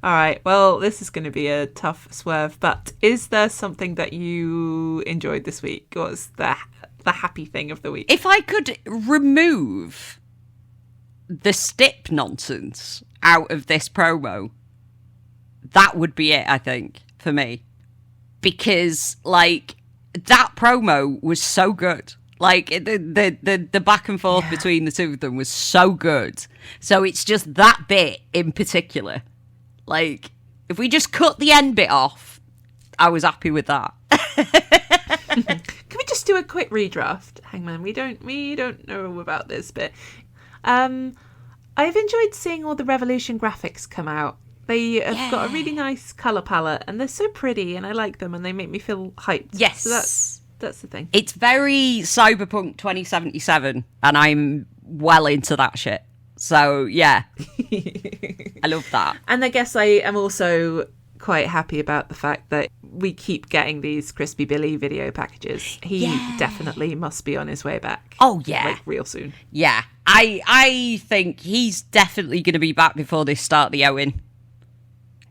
All right. Well, this is going to be a tough swerve, but is there something that you enjoyed this week? What was the happy thing of the week? If I could remove the stip nonsense out of this promo, that would be it, I think, for me. Because, that promo was so good. The back and forth between the two of them was so good. So it's just that bit in particular. If we just cut the end bit off, I was happy with that. Can we just do a quick redraft, Hangman? We don't know about this bit. I've enjoyed seeing all the Revolution graphics come out. They have got a really nice colour palette and they're so pretty and I like them and they make me feel hyped. Yes. So that's the thing. It's very Cyberpunk 2077 and I'm well into that shit. So, yeah. I love that. And I guess I am also quite happy about the fact that we keep getting these Crispy Billy video packages. He definitely must be on his way back. Oh, yeah. Real soon. Yeah. I think he's definitely going to be back before they start the Owen.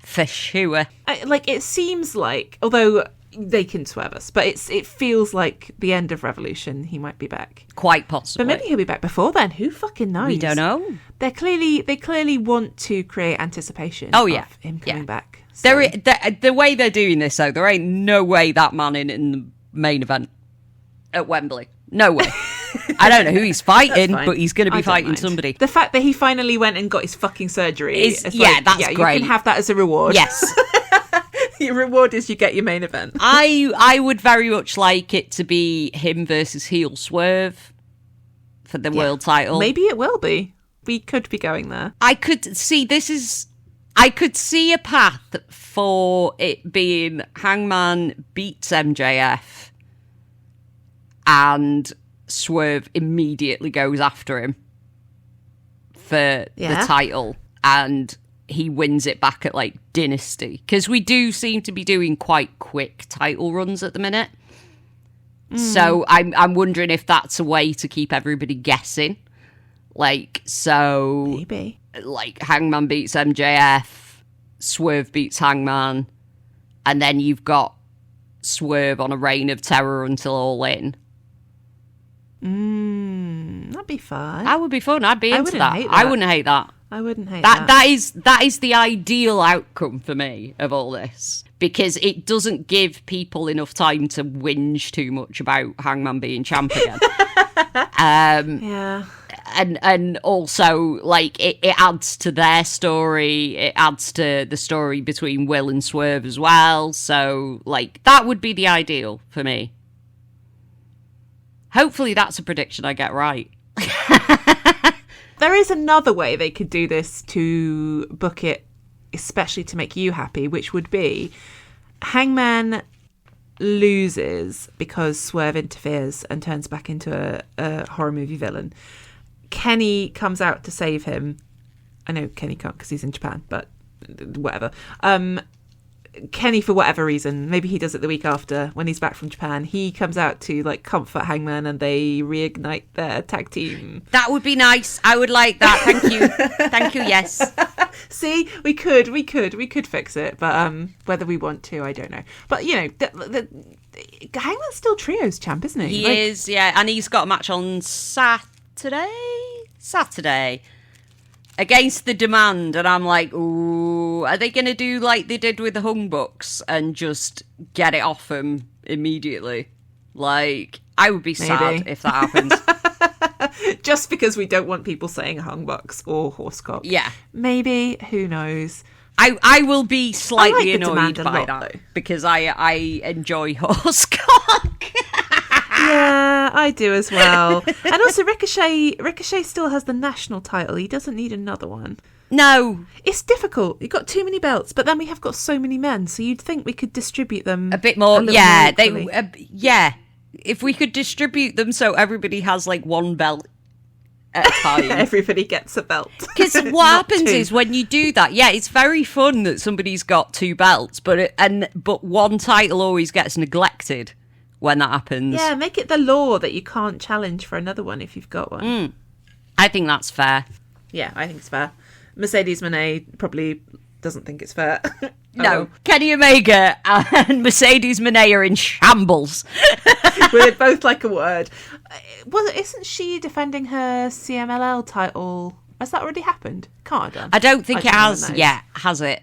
For sure. It seems like, although they can swerve us, but it feels like the end of Revolution, he might be back. Quite possibly. But maybe he'll be back before then. Who fucking knows? We don't know. They clearly want to create anticipation of him coming back. So. The way they're doing this, though, there ain't no way that man in the main event at Wembley. No way. I don't know who he's fighting, but he's going to be fighting somebody. The fact that he finally went and got his fucking surgery that's great. You can have that as a reward. Yes. Your reward is you get your main event. I would very much like it to be him versus heel Swerve for the world title. Maybe it will be. We could be going there. I could see a path for it being Hangman beats MJF and Swerve immediately goes after him for the title and he wins it back at Dynasty, because we do seem to be doing quite quick title runs at the minute. So I'm wondering if that's a way to keep everybody guessing. Maybe Hangman beats MJF, Swerve beats Hangman, and then you've got Swerve on a reign of terror until All In. That'd be fun. That would be fun. I'd be into that. I wouldn't hate that. I wouldn't hate that. That is the ideal outcome for me of all this, because it doesn't give people enough time to whinge too much about Hangman being champ again. And also it adds to their story. It adds to the story between Will and Swerve as well. So that would be the ideal for me. Hopefully that's a prediction I get right. There is another way they could do this to book it, especially to make you happy, which would be Hangman loses because Swerve interferes and turns back into a horror movie villain, Kenny comes out to save him. I know Kenny can't because he's in Japan, but whatever. Kenny, for whatever reason, maybe he does it the week after when he's back from Japan, he comes out to like comfort Hangman and they reignite their tag team. That would be nice. I would like that. Thank you. Thank you. Yes. See, we could fix it, but whether we want to, I don't know. But you know, Hangman's still trios champ, isn't he? He is, yeah, and he's got a match on Saturday against The Demand, and I'm like, ooh, are they going to do like they did with the Hung Bucks and just get it off him immediately? Like, I would be sad if that happens. Just because we don't want people saying Hung Bucks or Horsecock. Yeah. Maybe, who knows? I will be slightly annoyed by that, though, because I enjoy Horsecock. Yeah, I do as well. And also Ricochet still has the national title. He doesn't need another one. No. It's difficult. You've got too many belts, but then we have got so many men, so you'd think we could distribute them a bit more. Yeah, more yeah. If we could distribute them so everybody has like one belt at a time. Everybody gets a belt. Because what happens is when you do that, yeah, it's very fun that somebody's got two belts, but one title always gets neglected when that happens. Yeah, make it the law that you can't challenge for another one if you've got one. I think that's fair. Yeah, I think it's fair. Mercedes Moné probably doesn't think it's fair. No, Kenny Omega and Mercedes Moné are in shambles. We're both like a word. Well, isn't she defending her CMLL title? Has that already happened? Can't have done. I don't think it has yet, has it?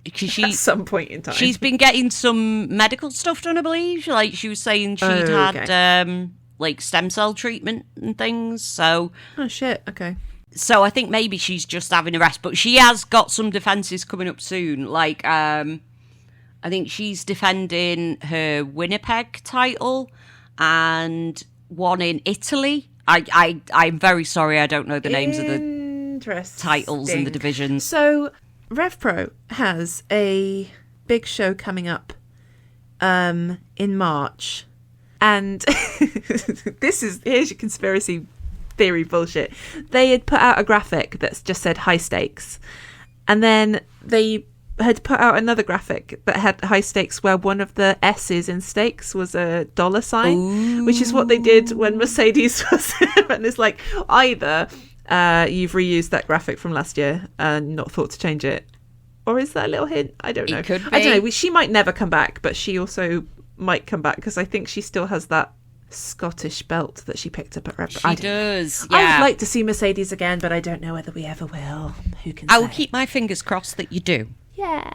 Because at some point in time, she's been getting some medical stuff done, I believe. Like she was saying, she'd had like stem cell treatment and things. So, oh shit, okay. So I think maybe she's just having a rest, but she has got some defences coming up soon. Like I think she's defending her Winnipeg title and one in Italy. I'm very sorry, I don't know the names of the titles and the divisions. So RevPro has a big show coming up in March, and here's your conspiracy theory bullshit. They had put out a graphic that just said high stakes, and then they had put out another graphic that had high stakes where one of the S's in stakes was a dollar sign. Ooh. Which is what they did when Mercedes was and it's like, either you've reused that graphic from last year and not thought to change it, or is that a little hint? I don't know. It could be. I don't know. She might never come back, but she also might come back because I think she still has that Scottish belt that she picked up at Red. She does. Yeah. I would like to see Mercedes again, but I don't know whether we ever will. Who can say? I will keep my fingers crossed that you do. Yeah.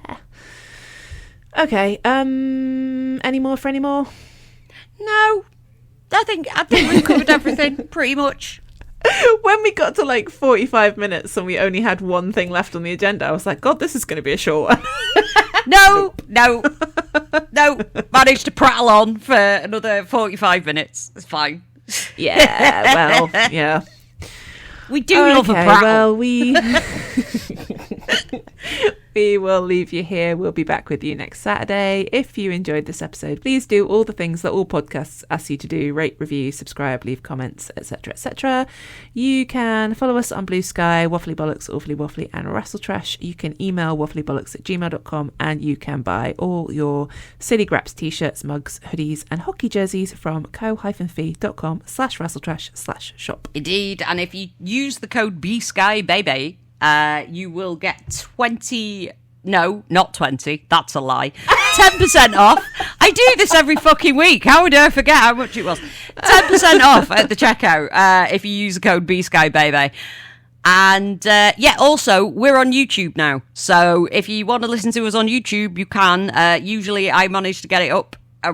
Okay. Any more? No. I think we've covered everything pretty much. When we got to like 45 minutes and we only had one thing left on the agenda, I was like, God, this is going to be a short one. No. Managed to prattle on for another 45 minutes. It's fine. Yeah, well, yeah. We do love a prattle. Well, we will leave you here. We'll be back with you next Saturday. If you enjoyed this episode, please do all the things that all podcasts ask you to do: rate, review, subscribe, leave comments, etc., etc. You can follow us on Blue Sky, Waffly Bollox, Awfully Waffly, and WrestleTrash. You can email wafflybollox@gmail.com, and you can buy all your Silly Graps t-shirts, mugs, hoodies, and hockey jerseys from co-fi.com/WrestleTrash/shop. Indeed, and if you use the code BSkyBaby, you will get 20... No, not 20. That's a lie. 10% off. I do this every fucking week. How would I forget how much it was? 10% off at the checkout if you use the code BSkyBaby. And also, we're on YouTube now. So if you want to listen to us on YouTube, you can. Usually I manage to get it up a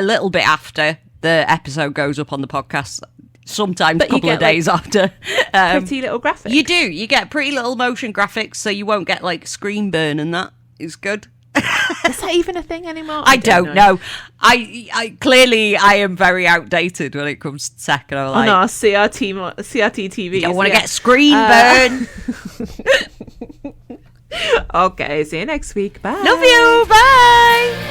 little bit after the episode goes up on the podcast. Sometimes a couple of days after. Pretty little graphics. You do. You get pretty little motion graphics, so you won't get like screen burn, and that is good. Is that even a thing anymore? I don't know. I clearly I am very outdated when it comes to tech. And I'm like, on our CRT TV. You don't want to get screen burn. Okay, see you next week. Bye. Love you. Bye.